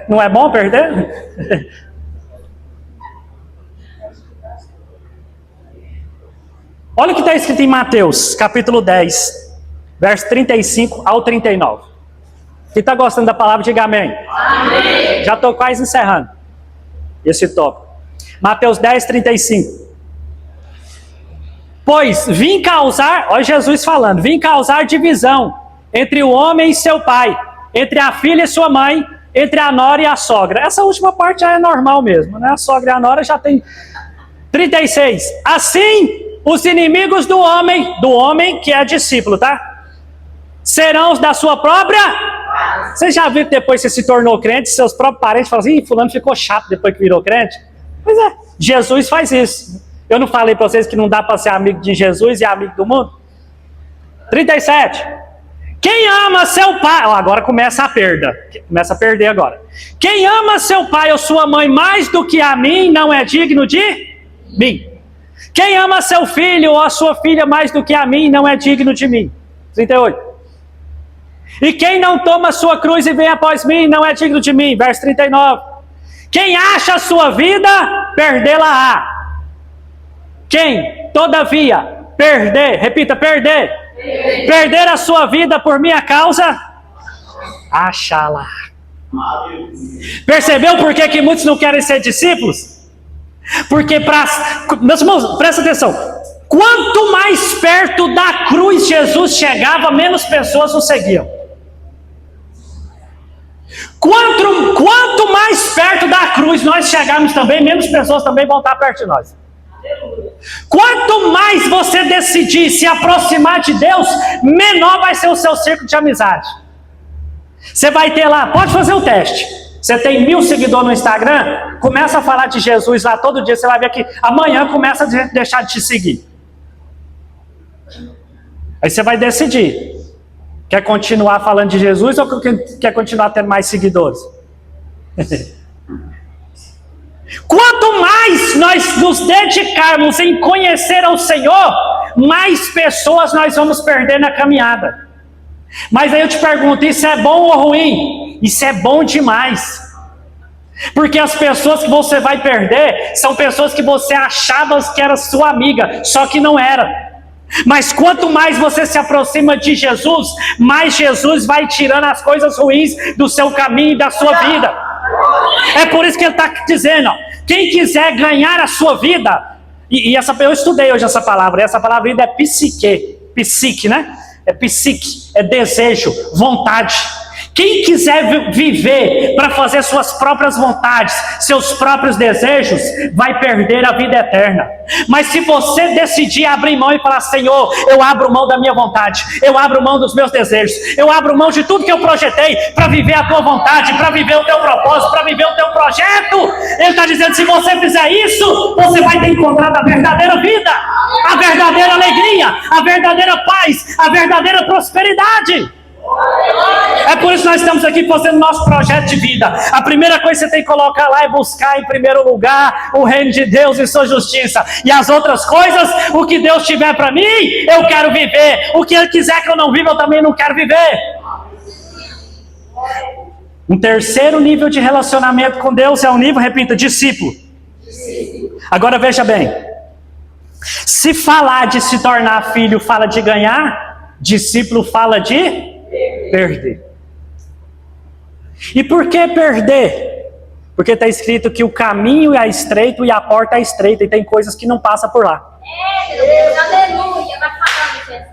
Não é bom perder? Olha o que está escrito em Mateus, capítulo 10, verso 35 ao 39. Quem está gostando da palavra, diga amém. Amém. Já estou quase encerrando esse tópico. Mateus 10, 35. Pois vim causar, olha Jesus falando, vim causar divisão entre o homem e seu pai, entre a filha e sua mãe, entre a nora e a sogra. Essa última parte já é normal mesmo, né? A sogra e a nora já tem. 36. Assim, os inimigos do homem que é discípulo, tá? Serão os da sua própria. Você já viu que depois que você se tornou crente, seus próprios parentes falam assim, fulano ficou chato depois que virou crente? Pois é, Jesus faz isso. Eu não falei para vocês que não dá para ser amigo de Jesus e amigo do mundo? 37. Quem ama seu pai... agora começa a perda. Começa a perder agora. Quem ama seu pai ou sua mãe mais do que a mim, não é digno de mim. Quem ama seu filho ou a sua filha mais do que a mim, não é digno de mim. 38. E quem não toma a sua cruz e vem após mim, não é digno de mim. Verso 39. Quem acha a sua vida, perdê-la-á. Quem, todavia, perder, repita, perder. Perder a sua vida por minha causa, achá-la. Percebeu por que muitos não querem ser discípulos? Porque, meus irmãos, presta atenção. Quanto mais perto da cruz Jesus chegava, menos pessoas o seguiam. Quanto mais perto da cruz nós chegarmos também, menos pessoas também vão estar perto de nós. Quanto mais você decidir se aproximar de Deus, menor vai ser o seu círculo de amizade. Você vai ter lá, pode fazer o teste. Você tem 1000 seguidores no Instagram, começa a falar de Jesus lá todo dia, você vai ver que amanhã começa a deixar de te seguir. Aí você vai decidir. Quer continuar falando de Jesus ou quer continuar tendo mais seguidores? Quanto mais nós nos dedicarmos em conhecer ao Senhor, mais pessoas nós vamos perder na caminhada. Mas aí eu te pergunto, isso é bom ou ruim? Isso é bom demais. Porque as pessoas que você vai perder são pessoas que você achava que era sua amiga, só que não era. Mas quanto mais você se aproxima de Jesus, mais Jesus vai tirando as coisas ruins do seu caminho e da sua vida. É por isso que ele está dizendo, ó, quem quiser ganhar a sua vida, eu estudei hoje essa palavra, e essa palavra ainda é psique, né? É psique, é desejo, vontade. Quem quiser viver para fazer suas próprias vontades, seus próprios desejos, vai perder a vida eterna. Mas se você decidir abrir mão e falar: Senhor, eu abro mão da minha vontade, eu abro mão dos meus desejos, eu abro mão de tudo que eu projetei para viver a tua vontade, para viver o teu propósito, para viver o teu projeto, Ele está dizendo: se você fizer isso, você vai ter encontrado a verdadeira vida, a verdadeira alegria, a verdadeira paz, a verdadeira prosperidade. É por isso que nós estamos aqui fazendo nosso projeto de vida. A primeira coisa que você tem que colocar lá é buscar em primeiro lugar o reino de Deus e sua justiça. E as outras coisas, o que Deus tiver para mim, eu quero viver. O que Ele quiser que eu não viva, eu também não quero viver. Um terceiro nível de relacionamento com Deus é o nível, repita, discípulo. Agora veja bem. Se falar de se tornar filho fala de ganhar, discípulo fala de perder. E por que perder? Porque está escrito que o caminho é estreito e a porta é estreita, e tem coisas que não passam por lá.
Meu Deus, aleluia, vai falando, Jesus.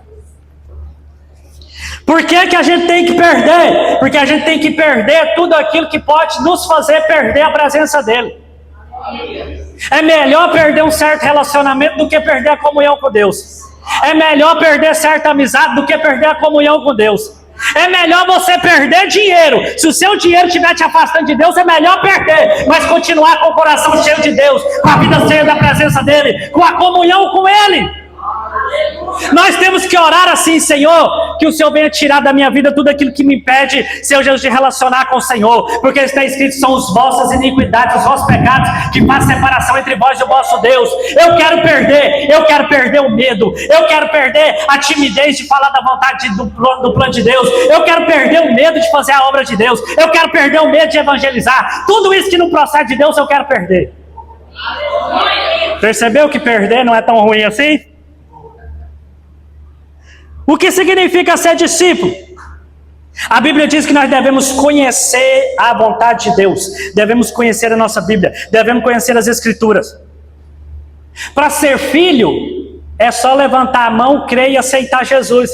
Por que a gente tem que perder? Porque a gente tem que perder tudo aquilo que pode nos fazer perder a presença dele. É melhor perder um certo relacionamento do que perder a comunhão com Deus. É melhor perder certa amizade do que perder a comunhão com Deus. É melhor você perder dinheiro. Se o seu dinheiro estiver te afastando de Deus, é melhor perder, mas continuar com o coração cheio de Deus, com a vida cheia da presença dele, com a comunhão com ele. Nós temos que orar assim: Senhor, que o Senhor venha tirar da minha vida tudo aquilo que me impede, Senhor Jesus, de relacionar com o Senhor, porque está escrito: são as vossas iniquidades, os vossos pecados que fazem separação entre vós e o vosso Deus. Eu quero perder o medo, eu quero perder a timidez de falar da vontade do plano de Deus, eu quero perder o medo de fazer a obra de Deus, eu quero perder o medo de evangelizar. Tudo isso que não procede de Deus eu quero perder. Percebeu que perder não é tão ruim assim? O que significa ser discípulo? A Bíblia diz que nós devemos conhecer a vontade de Deus, devemos conhecer a nossa Bíblia, devemos conhecer as Escrituras. Para ser filho, é só levantar a mão, crer e aceitar Jesus.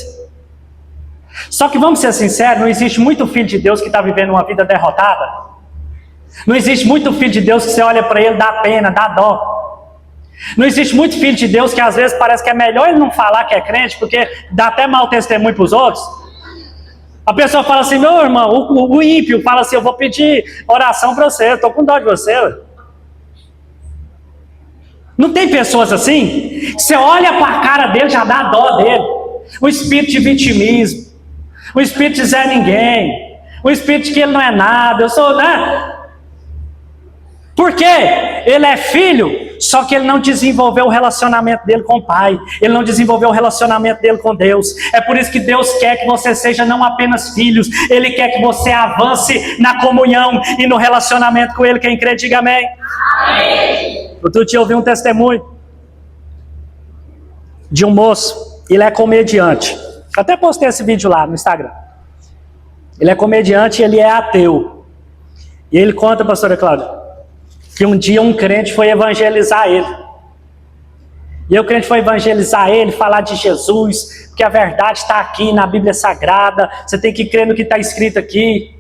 Só que vamos ser sinceros, não existe muito filho de Deus que está vivendo uma vida derrotada. Não existe muito filho de Deus que você olha para ele, dá pena, dá dó. Não existe muito filho de Deus que às vezes parece que é melhor ele não falar que é crente, porque dá até mau testemunho para os outros. A pessoa fala assim: meu irmão, o ímpio fala assim: eu vou pedir oração para você, eu estou com dó de você. Não tem pessoas assim? Você olha para a cara dele, já dá dó dele. O espírito de vitimismo, o espírito de Zé Ninguém, o espírito de que ele não é nada, eu sou, né? Por quê? Ele é filho, só que ele não desenvolveu o relacionamento dele com o Pai. Ele não desenvolveu o relacionamento dele com Deus. É por isso que Deus quer que você seja não apenas filhos, Ele quer que você avance na comunhão e no relacionamento com Ele. Quem crê, diga amém. Amém. Outro dia eu ouvi um testemunho de um moço. Ele é comediante. Até postei esse vídeo lá no Instagram. Ele é comediante e ele é ateu. E ele conta, pastora Cláudia, que um dia um crente foi evangelizar ele. E o crente foi evangelizar ele, falar de Jesus, porque a verdade está aqui na Bíblia Sagrada, você tem que crer no que está escrito aqui.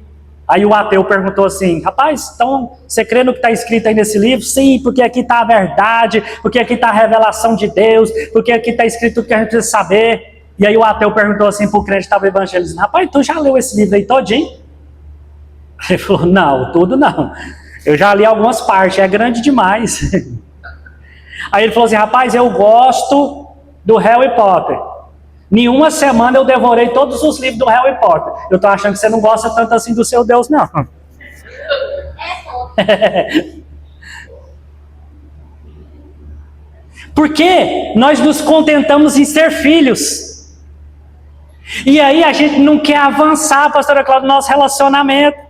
Aí o ateu perguntou assim: rapaz, então você crê no que está escrito aí nesse livro? Sim, porque aqui está a verdade, porque aqui está a revelação de Deus, porque aqui está escrito o que a gente precisa saber. E aí o ateu perguntou assim para o crente que estava evangelizando: rapaz, tu já leu esse livro aí todinho? Ele falou: não, tudo não. Eu já li algumas partes, é grande demais. Aí ele falou assim: rapaz, eu gosto do Harry Potter. Em uma semana eu devorei todos os livros do Harry Potter. Eu estou achando que você não gosta tanto assim do seu Deus, não. Porque nós nos contentamos em ser filhos. E aí a gente não quer avançar, pastora Cláudia, no nosso relacionamento.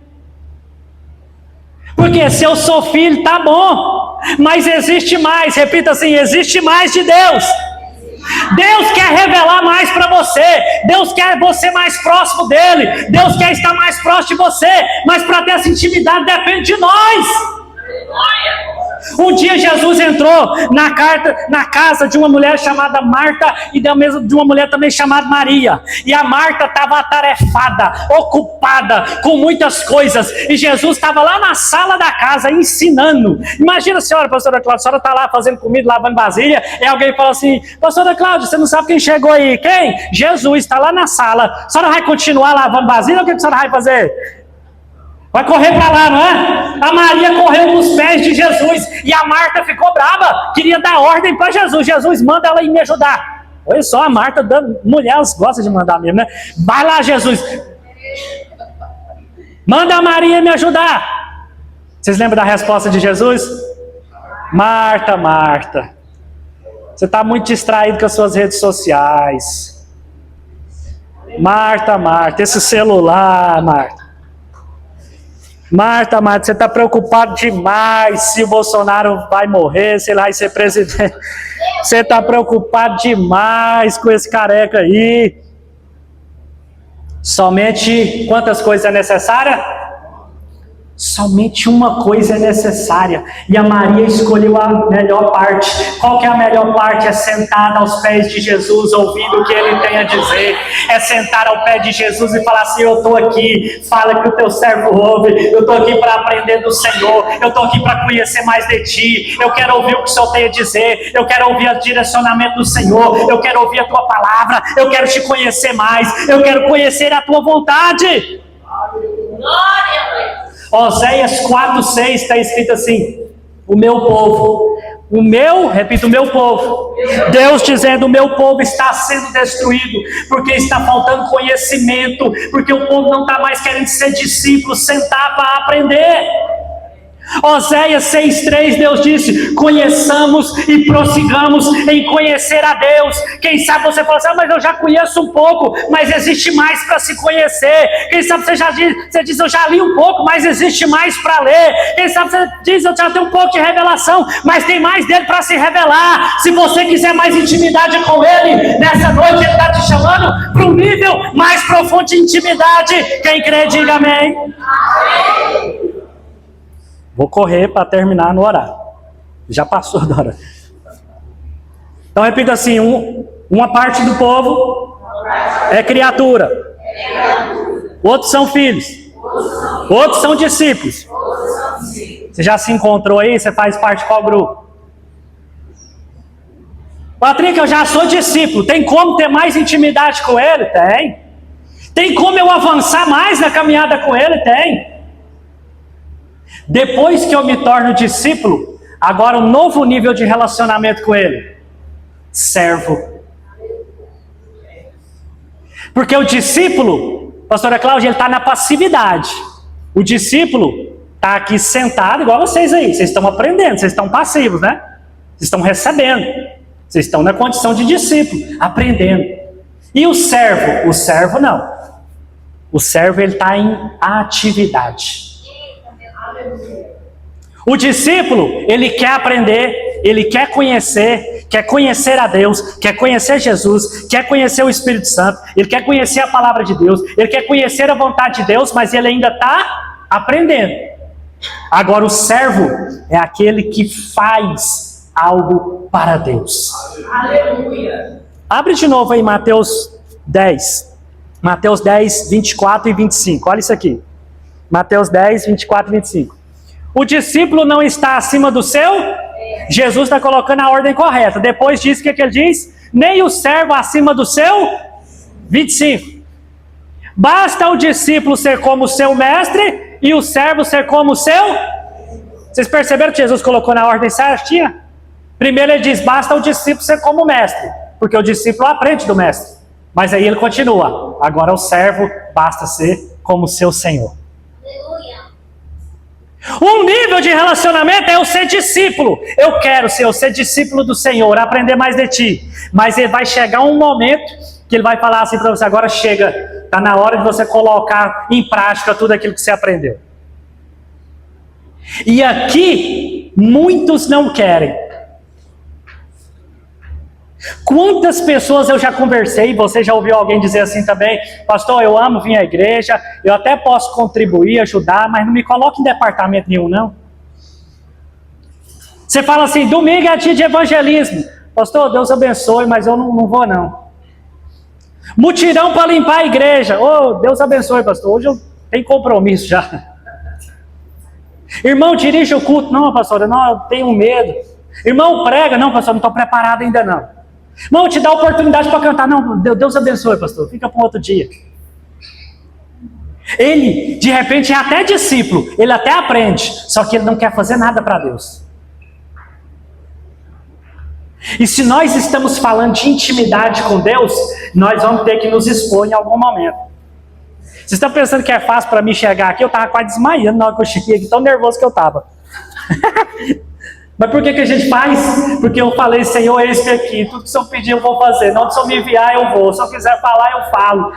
Porque se eu sou filho, tá bom, mas existe mais. Repita assim: existe mais de Deus. Deus quer revelar mais para você. Deus quer você mais próximo dele. Deus quer estar mais próximo de você. Mas para ter essa intimidade depende de nós. Um dia Jesus entrou na casa de uma mulher chamada Marta e de uma mulher também chamada Maria. E a Marta estava atarefada, ocupada com muitas coisas. E Jesus estava lá na sala da casa ensinando. Imagina a senhora, pastora Cláudia, a senhora está lá fazendo comida, lavando vasilha, e alguém fala assim: pastora Cláudia, você não sabe quem chegou aí? Quem? Jesus, está lá na sala. A senhora vai continuar lavando vasilha ou o que a senhora vai fazer? Vai correr para lá, não é? A Maria correu nos pés de Jesus e a Marta ficou brava, queria dar ordem para Jesus. Jesus, manda ela ir me ajudar. Olha só, a Marta, mulheres gostam de mandar mesmo, né? Vai lá, Jesus. Manda a Maria me ajudar. Vocês lembram da resposta de Jesus? Marta, Marta, você está muito distraído com as suas redes sociais. Marta, Marta, esse celular, Marta. Marta, você está preocupado demais se o Bolsonaro vai morrer, se ele vai ser presidente. Você está preocupado demais com esse careca aí. Somente quantas coisas é necessária? Somente uma coisa é necessária. E a Maria escolheu a melhor parte. Qual que é a melhor parte? É sentar aos pés de Jesus, ouvindo o que ele tem a dizer. É sentar ao pé de Jesus e falar assim: eu estou aqui, fala que o teu servo ouve. Eu estou aqui para aprender do Senhor. Eu estou aqui para conhecer mais de ti. Eu quero ouvir o que o Senhor tem a dizer. Eu quero ouvir o direcionamento do Senhor. Eu quero ouvir a tua palavra. Eu quero te conhecer mais. Eu quero conhecer a tua vontade. Glória a Deus. Oséias 4:6 está escrito assim: o meu povo, o meu povo, Deus dizendo: o meu povo está sendo destruído, porque está faltando conhecimento, porque o povo não está mais querendo ser discípulo, sentar para aprender. Oséias 6:3, Deus disse: conheçamos e prossigamos em conhecer a Deus. Quem sabe você fala assim: mas eu já conheço um pouco, mas existe mais para se conhecer. Quem sabe você diz: eu já li um pouco, mas existe mais para ler. Quem sabe você diz: eu já tenho um pouco de revelação, mas tem mais dele para se revelar. Se você quiser mais intimidade com ele, nessa noite ele está te chamando para um nível mais profundo de intimidade. Quem crê, diga amém. Amém. Vou correr para terminar no horário. Já passou da hora. Então repita assim: uma parte do povo é criatura. Outros são filhos. Outros são discípulos. Você já se encontrou aí? Você faz parte de qual grupo? Patrick, eu já sou discípulo. Tem como ter mais intimidade com ele? Tem. Tem como eu avançar mais na caminhada com ele? Tem. Depois que eu me torno discípulo, agora um novo nível de relacionamento com ele: servo. Porque o discípulo, pastora Cláudia, ele está na passividade. O discípulo está aqui sentado, igual vocês aí. Vocês estão aprendendo, vocês estão passivos, né? Vocês estão recebendo. Vocês estão na condição de discípulo, aprendendo. E o servo? O servo não. O servo, ele está em atividade. O discípulo, ele quer aprender, ele quer conhecer a Deus, quer conhecer Jesus, quer conhecer o Espírito Santo, ele quer conhecer a palavra de Deus, ele quer conhecer a vontade de Deus, mas ele ainda está aprendendo. Agora o servo é aquele que faz algo para Deus. Aleluia. Abre de novo aí Mateus 10. Mateus 10, 24 e 25. Olha isso aqui. Mateus 10, 24 e 25. O discípulo não está acima do seu? Jesus está colocando a ordem correta. Depois disso, o que ele diz? Nem o servo acima do seu? 25. Basta o discípulo ser como o seu mestre e o servo ser como o seu? Vocês perceberam que Jesus colocou na ordem certinha? Primeiro ele diz: basta o discípulo ser como o mestre, porque o discípulo aprende do mestre. Mas aí ele continua: agora o servo basta ser como o seu Senhor. Um nível de relacionamento é eu ser discípulo. Eu quero ser discípulo do Senhor, aprender mais de ti. Mas ele vai chegar um momento que ele vai falar assim para você: agora chega, está na hora de você colocar em prática tudo aquilo que você aprendeu. E aqui, muitos não querem. Quantas pessoas eu já conversei, você já ouviu alguém dizer assim também: pastor, eu amo vir à igreja, eu até posso contribuir, ajudar, mas não me coloque em departamento nenhum, não. Você fala assim, domingo é dia de evangelismo. Pastor, Deus abençoe, mas eu não vou não. Mutirão para limpar a igreja. Oh, Deus abençoe, pastor. Hoje eu tenho compromisso já. Irmão, dirige o culto. Não, pastor, não, eu tenho medo. Irmão, prega. Não, pastor, não estou preparado ainda não. Irmão, te dá oportunidade para cantar. Não, Deus abençoe, pastor. Fica para um outro dia. Ele, de repente, é até discípulo. Ele até aprende. Só que ele não quer fazer nada para Deus. E se nós estamos falando de intimidade com Deus, nós vamos ter que nos expor em algum momento. Vocês estão pensando que é fácil para mim chegar aqui? Eu estava quase desmaiando na hora que eu cheguei aqui, tão nervoso que eu estava. Mas por que a gente faz? Porque eu falei, Senhor, eis-me aqui, tudo que o Senhor pedir eu vou fazer, não, se eu me enviar eu vou, se eu quiser falar eu falo.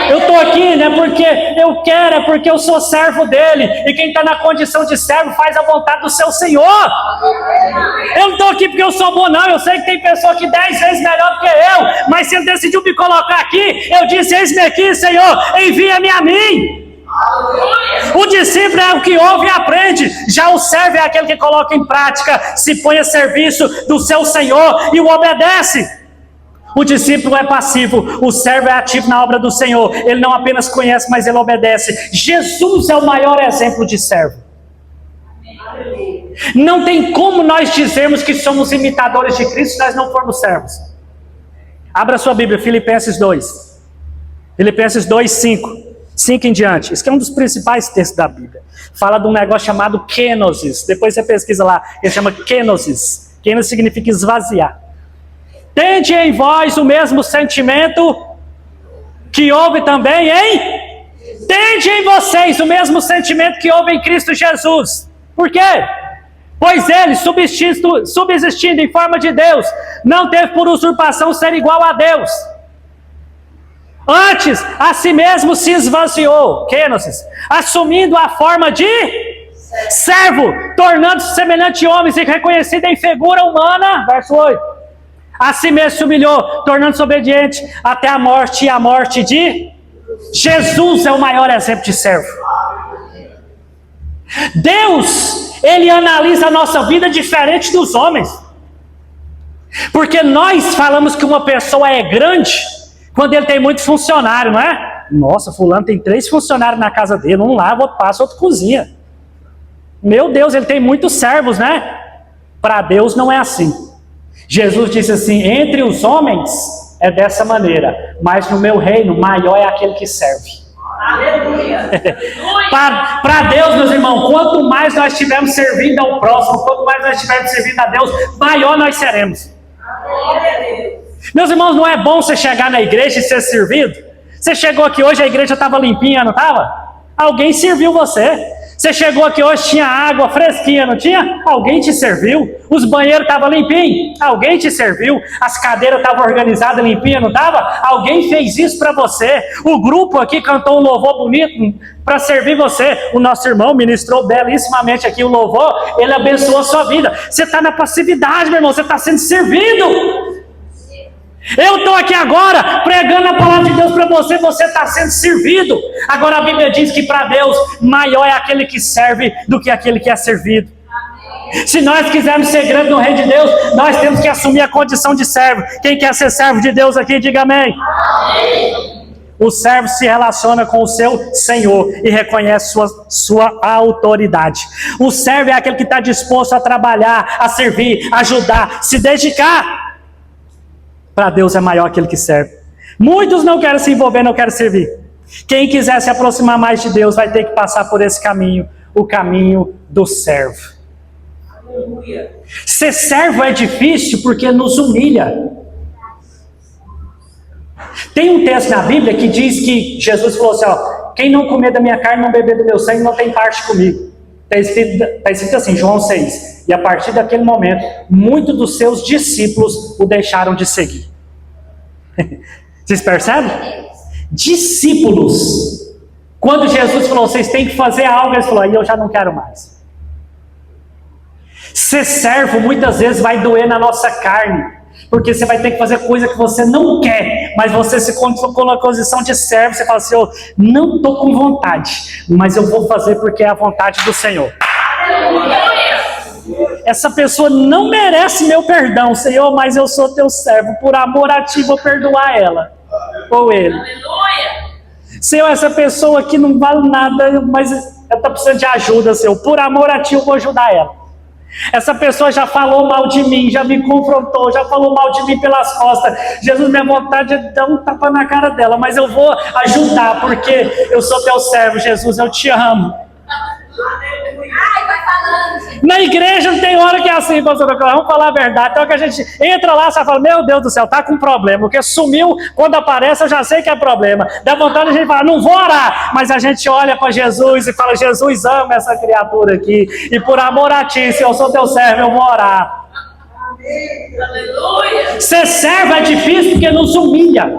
Eu estou aqui, não é porque eu quero, é porque eu sou servo dele. E quem está na condição de servo faz a vontade do seu Senhor. Eu não estou aqui porque eu sou bom, não. Eu sei que tem pessoa que 10 vezes melhor do que eu. Mas se ele decidiu me colocar aqui, eu disse, eis-me aqui, Senhor, envia-me a mim. O discípulo é o que ouve e aprende. Já o servo é aquele que coloca em prática, se põe a serviço do seu Senhor e o obedece. O discípulo é passivo, o servo é ativo na obra do Senhor. Ele não apenas conhece, mas ele obedece. Jesus é o maior exemplo de servo. Não tem como nós dizermos que somos imitadores de Cristo se nós não formos servos. Abra sua Bíblia, Filipenses 2. Filipenses 2, 5 em diante. Isso aqui é um dos principais textos da Bíblia. Fala de um negócio chamado kenosis. Depois você pesquisa lá, ele chama kenosis. Kenosis significa esvaziar. Tende em vós o mesmo sentimento que houve também em... Tende em vocês o mesmo sentimento que houve em Cristo Jesus. Por quê? Pois ele, subsistindo em forma de Deus, não teve por usurpação ser igual a Deus. Antes, a si mesmo se esvaziou, kenosis, assumindo a forma de servo, tornando-se semelhante a homens e reconhecido em figura humana. Verso 8. A si mesmo se humilhou, tornando-se obediente até a morte, e a morte de Jesus é o maior exemplo de servo. Deus, Ele analisa a nossa vida diferente dos homens. Porque nós falamos que uma pessoa é grande quando ele tem muito funcionário, não é? Nossa, fulano tem 3 funcionários na casa dele, um lava, outro passa, outro cozinha. Meu Deus, ele tem muitos servos, né? Para Deus não é assim. Jesus disse assim, entre os homens é dessa maneira, mas no meu reino maior é aquele que serve. Aleluia! Para Deus, meus irmãos, quanto mais nós estivermos servindo ao próximo, quanto mais nós estivermos servindo a Deus, maior nós seremos. Aleluia. Meus irmãos, não é bom você chegar na igreja e ser servido? Você chegou aqui hoje, a igreja estava limpinha, não estava? Alguém serviu você. Você chegou aqui hoje, tinha água fresquinha, não tinha? Alguém te serviu. Os banheiros estavam limpinhos? Alguém te serviu. As cadeiras estavam organizadas, limpinhas, não estava? Alguém fez isso para você. O grupo aqui cantou um louvor bonito para servir você. O nosso irmão ministrou belíssimamente aqui o louvor. Ele abençoou a sua vida. Você está na passividade, meu irmão. Você está sendo servido. Eu estou aqui agora pregando a palavra de Deus para você, você está sendo servido. Agora a Bíblia diz que para Deus maior é aquele que serve do que aquele que é servido. Se nós quisermos ser grandes no reino de Deus, nós temos que assumir a condição de servo. Quem quer ser servo de Deus aqui, diga amém. O servo se relaciona com o seu Senhor e reconhece sua autoridade. O servo é aquele que está disposto a trabalhar, a servir, a ajudar, se dedicar. Para Deus é maior aquele que serve. Muitos não querem se envolver, não querem servir. Quem quiser se aproximar mais de Deus vai ter que passar por esse caminho, o caminho do servo. Aleluia. Ser servo é difícil porque nos humilha. Tem um texto na Bíblia que diz que Jesus falou assim, ó, quem não comer da minha carne, não beber do meu sangue, não tem parte comigo. Está escrito assim, João 6. E a partir daquele momento, muitos dos seus discípulos o deixaram de seguir. Vocês percebem? Discípulos. Quando Jesus falou, vocês têm que fazer algo, eles falaram, aí eu já não quero mais. Ser servo muitas vezes vai doer na nossa carne, porque você vai ter que fazer coisa que você não quer, mas você se colocou na posição de servo, você fala assim, eu não estou com vontade, mas eu vou fazer porque é a vontade do Senhor. Aleluia. essa pessoa não merece meu perdão, Senhor, mas eu sou teu servo, por amor a ti vou perdoar ela ou ele.
Aleluia.
Senhor, essa pessoa aqui não vale nada, mas ela está precisando de ajuda, Senhor, por amor a ti eu vou ajudar ela. Essa pessoa já falou mal de mim, já me confrontou, já falou mal de mim pelas costas. Jesus, minha vontade é dar um tapa na cara dela, mas eu vou ajudar, porque eu sou teu servo, Jesus, eu te amo.
Ai, vai falando, gente.
Na igreja tem hora que é assim, pastor, vamos falar a verdade. Então que a gente entra lá, você fala, meu Deus do céu, tá com problema, porque sumiu, quando aparece eu já sei que é problema. Dá vontade a gente falar, não vou orar, mas a gente olha para Jesus e fala, Jesus ama essa criatura aqui, e por amor a ti, se eu sou teu servo, eu vou orar.
Aleluia.
Ser servo é difícil porque nos humilha,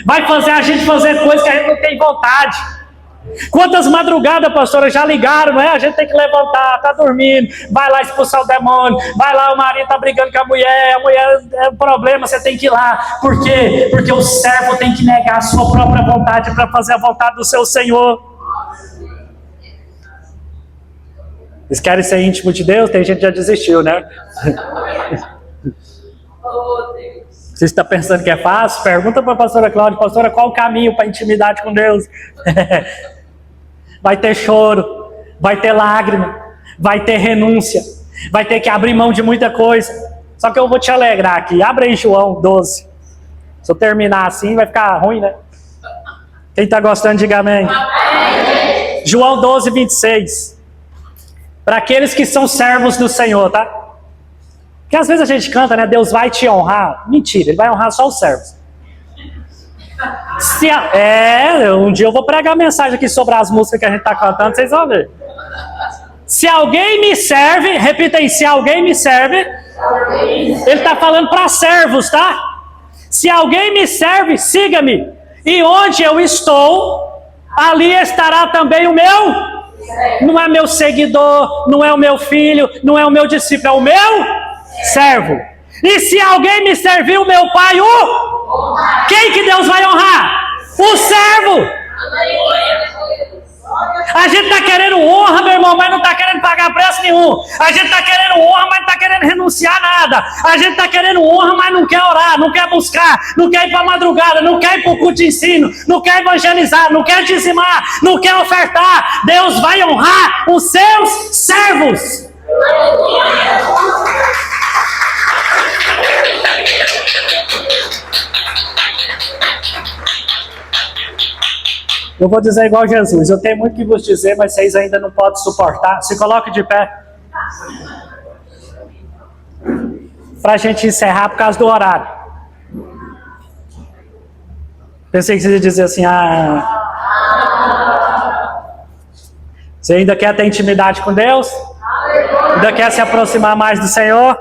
vai fazer a gente fazer coisas que a gente não tem vontade. Quantas madrugadas, pastora, já ligaram, não é? A gente tem que levantar, tá dormindo, vai lá expulsar o demônio, vai lá, o marido tá brigando com a mulher é um problema, você tem que ir lá. Por quê? Porque o servo tem que negar a sua própria vontade para fazer a vontade do seu Senhor. Vocês querem ser íntimo de Deus? Tem gente que já desistiu, né?
Oh, Deus.
Você está pensando que é fácil? Pergunta para a pastora Cláudia, pastora, qual o caminho para a intimidade com Deus? Vai ter choro, vai ter lágrima, vai ter renúncia, vai ter que abrir mão de muita coisa. Só que eu vou te alegrar aqui. Abre aí João 12. Se eu terminar assim vai ficar ruim, né? Quem está gostando, diga amém.
Amém.
João 12, 26. Para aqueles que são servos do Senhor, tá? Porque às vezes a gente canta, né? Deus vai te honrar. Mentira, Ele vai honrar só os servos. Um dia eu vou pregar mensagem aqui sobre as músicas que a gente está cantando, vocês vão ver. Se alguém me serve, repita aí, se alguém me serve, Ele está falando para servos, tá? Se alguém me serve, siga-me. E onde eu estou, ali estará também o meu. Não é meu seguidor, não é o meu filho, não é o meu discípulo, é o meu servo. E se alguém me servir, o meu pai, quem que Deus vai honrar? O servo. A gente está querendo honra, meu irmão, mas não está querendo pagar preço nenhum. A gente está querendo honra, mas não está querendo renunciar nada. A gente está querendo honra, mas não quer orar, não quer buscar, não quer ir para a madrugada, não quer ir para o culto de ensino, não quer evangelizar, não quer dizimar, não quer ofertar. Deus vai honrar os seus servos. Eu vou dizer igual Jesus, eu tenho muito que vos dizer, mas vocês ainda não podem suportar. Se coloque de pé. Para a gente encerrar por causa do horário. Pensei que você ia dizer assim, você ainda quer ter intimidade com Deus? Ainda quer se aproximar mais do Senhor?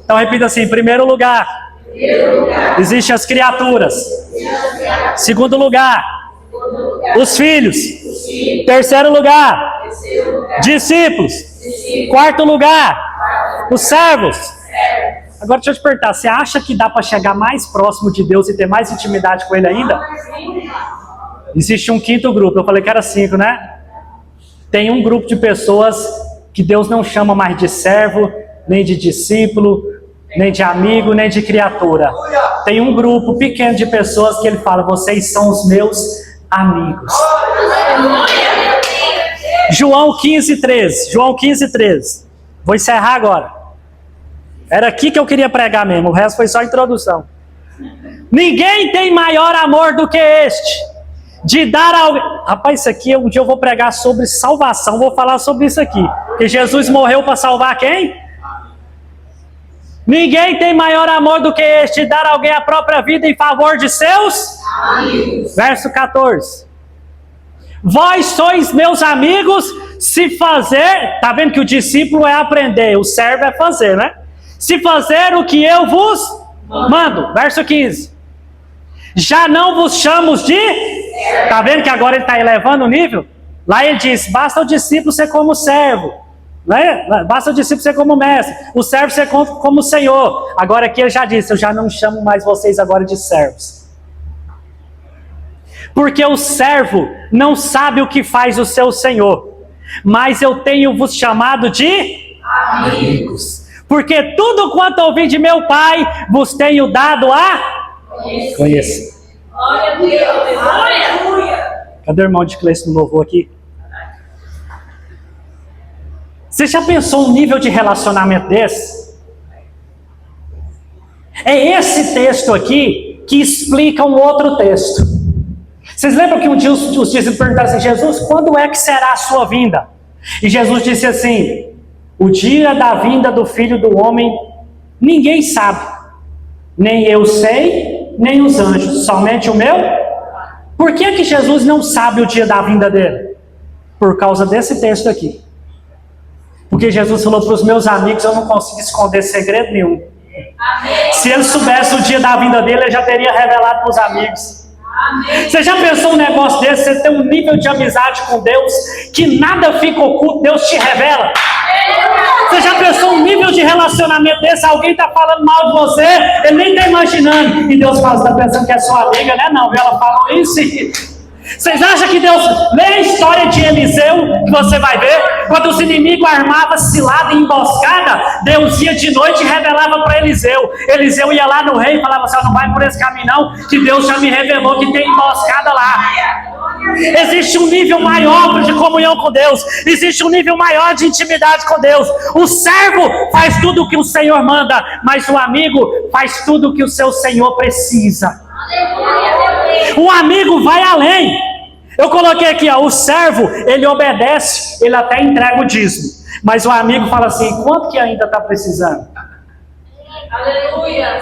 Então repita assim, em primeiro lugar, existem as criaturas. Segundo lugar, os filhos. Terceiro lugar, discípulos. Quarto lugar, os servos. Agora deixa eu te perguntar, você acha que dá para chegar mais próximo de Deus e ter mais intimidade com Ele ainda? Existe um quinto grupo, eu falei que era 5, né? Tem um grupo de pessoas que Deus não chama mais de servo, nem de discípulo, nem de amigo, nem de criatura. Tem um grupo pequeno de pessoas que Ele fala, vocês são os meus amigos. João 15, 13. João 15, 13. Vou encerrar agora. Era aqui que eu queria pregar mesmo, o resto foi só introdução. Ninguém tem maior amor do que este, de dar ao... Rapaz, isso aqui, um dia eu vou pregar sobre salvação, vou falar sobre isso aqui. Que Jesus morreu para salvar quem? Ninguém tem maior amor do que este, de dar a alguém a própria vida em favor de seus amigos. Verso 14. Vós sois meus amigos se fazer... Tá vendo que o discípulo é aprender, o servo é fazer, né? Se fazer o que eu vos mando. Verso 15. Já não vos chamo de... Tá vendo que agora ele está elevando o nível? Lá ele diz, basta o discípulo ser como servo. Né? Basta o discípulo ser como mestre, o servo ser como Senhor. Agora aqui ele já disse, eu já não chamo mais vocês agora de servos. Porque o servo não sabe o que faz o seu Senhor. Mas eu tenho vos chamado de amigos. Porque tudo quanto ouvi de meu Pai, vos tenho dado a conhecer.
Glória a Deus. Aleluia.
Cadê o irmão de Cleiton no louvor aqui? Você já pensou um nível de relacionamento desse? É esse texto aqui que explica um outro texto. Vocês lembram que um dia os discípulos perguntaram assim: Jesus, quando é que será a sua vinda? E Jesus disse assim: o dia da vinda do Filho do Homem, ninguém sabe. Nem eu sei, nem os anjos, somente o meu. Por que Jesus não sabe o dia da vinda dele? Por causa desse texto aqui. Porque Jesus falou para os meus amigos: eu não consigo esconder segredo nenhum.
Amém.
Se ele soubesse o dia da vinda dele, ele já teria revelado para os amigos.
Amém.
Você já pensou um negócio desse? Você tem um nível de amizade com Deus que nada fica oculto, Deus te revela. Você já pensou um nível de relacionamento desse? Alguém está falando mal de você, ele nem está imaginando. E Deus fala: está pensando que é sua amiga, né? Não, ela falou isso. Vocês acham que Deus... Lê a história de Eliseu, que você vai ver. Quando os inimigos armavam cilada e emboscada, Deus ia de noite e revelava para Eliseu. Eliseu ia lá no rei e falava assim: não vai por esse caminho não, que Deus já me revelou que tem emboscada lá. Existe um nível maior de comunhão com Deus. Existe um nível maior de intimidade com Deus. O servo faz tudo o que o Senhor manda, mas o amigo faz tudo o que o seu Senhor precisa. O amigo vai além. Eu coloquei aqui, ó, o servo, ele obedece, ele até entrega o dízimo. Mas o amigo fala assim: quanto que ainda está precisando?
Aleluia.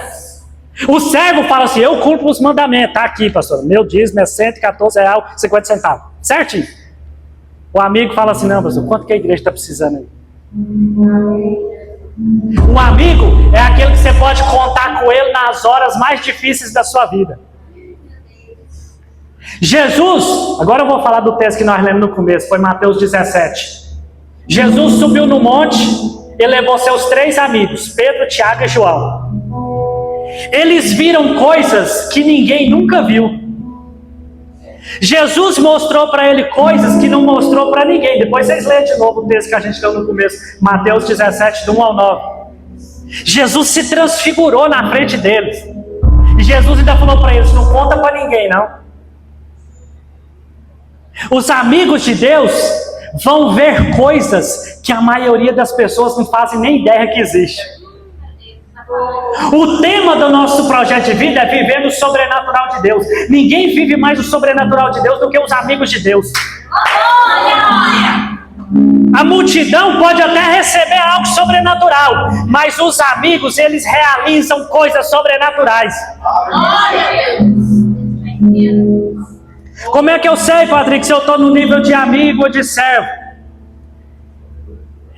O servo fala assim: eu cumpro os mandamentos. Está aqui, pastor, meu dízimo é R$114,50. Certinho. O amigo fala assim: não, pastor, quanto que a igreja está precisando aí? O amigo é aquele que você pode contar com ele nas horas mais difíceis da sua vida. Jesus, agora eu vou falar do texto que nós lemos no começo, foi Mateus 17. Jesus subiu no monte e levou seus 3 amigos, Pedro, Tiago e João. Eles viram coisas que ninguém nunca viu. Jesus mostrou para ele coisas que não mostrou para ninguém. Depois vocês leem de novo o texto que a gente leu no começo, Mateus 17, do 1 ao 9. Jesus se transfigurou na frente deles. E Jesus ainda falou para eles: não conta para ninguém não. Os amigos de Deus vão ver coisas que a maioria das pessoas não fazem nem ideia que existe. O tema do nosso projeto de vida é viver no sobrenatural de Deus. Ninguém vive mais o sobrenatural de Deus do que os amigos de Deus. A multidão pode até receber algo sobrenatural, mas os amigos, eles realizam coisas sobrenaturais. Como é que eu sei, Patrick, se eu estou no nível de amigo ou de servo?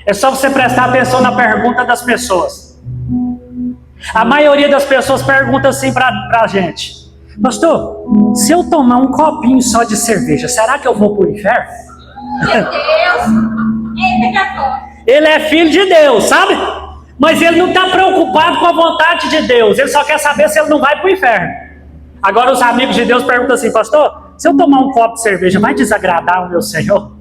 É só você prestar atenção na pergunta das pessoas. A maioria das pessoas pergunta assim para a gente: pastor, se eu tomar um copinho só de cerveja, será que eu vou para o inferno?
Meu Deus.
Ele é filho de Deus, sabe? Mas ele não está preocupado com a vontade de Deus. Ele só quer saber se ele não vai para o inferno. Agora os amigos de Deus perguntam assim: pastor, se eu tomar um copo de cerveja, vai desagradar o meu Senhor?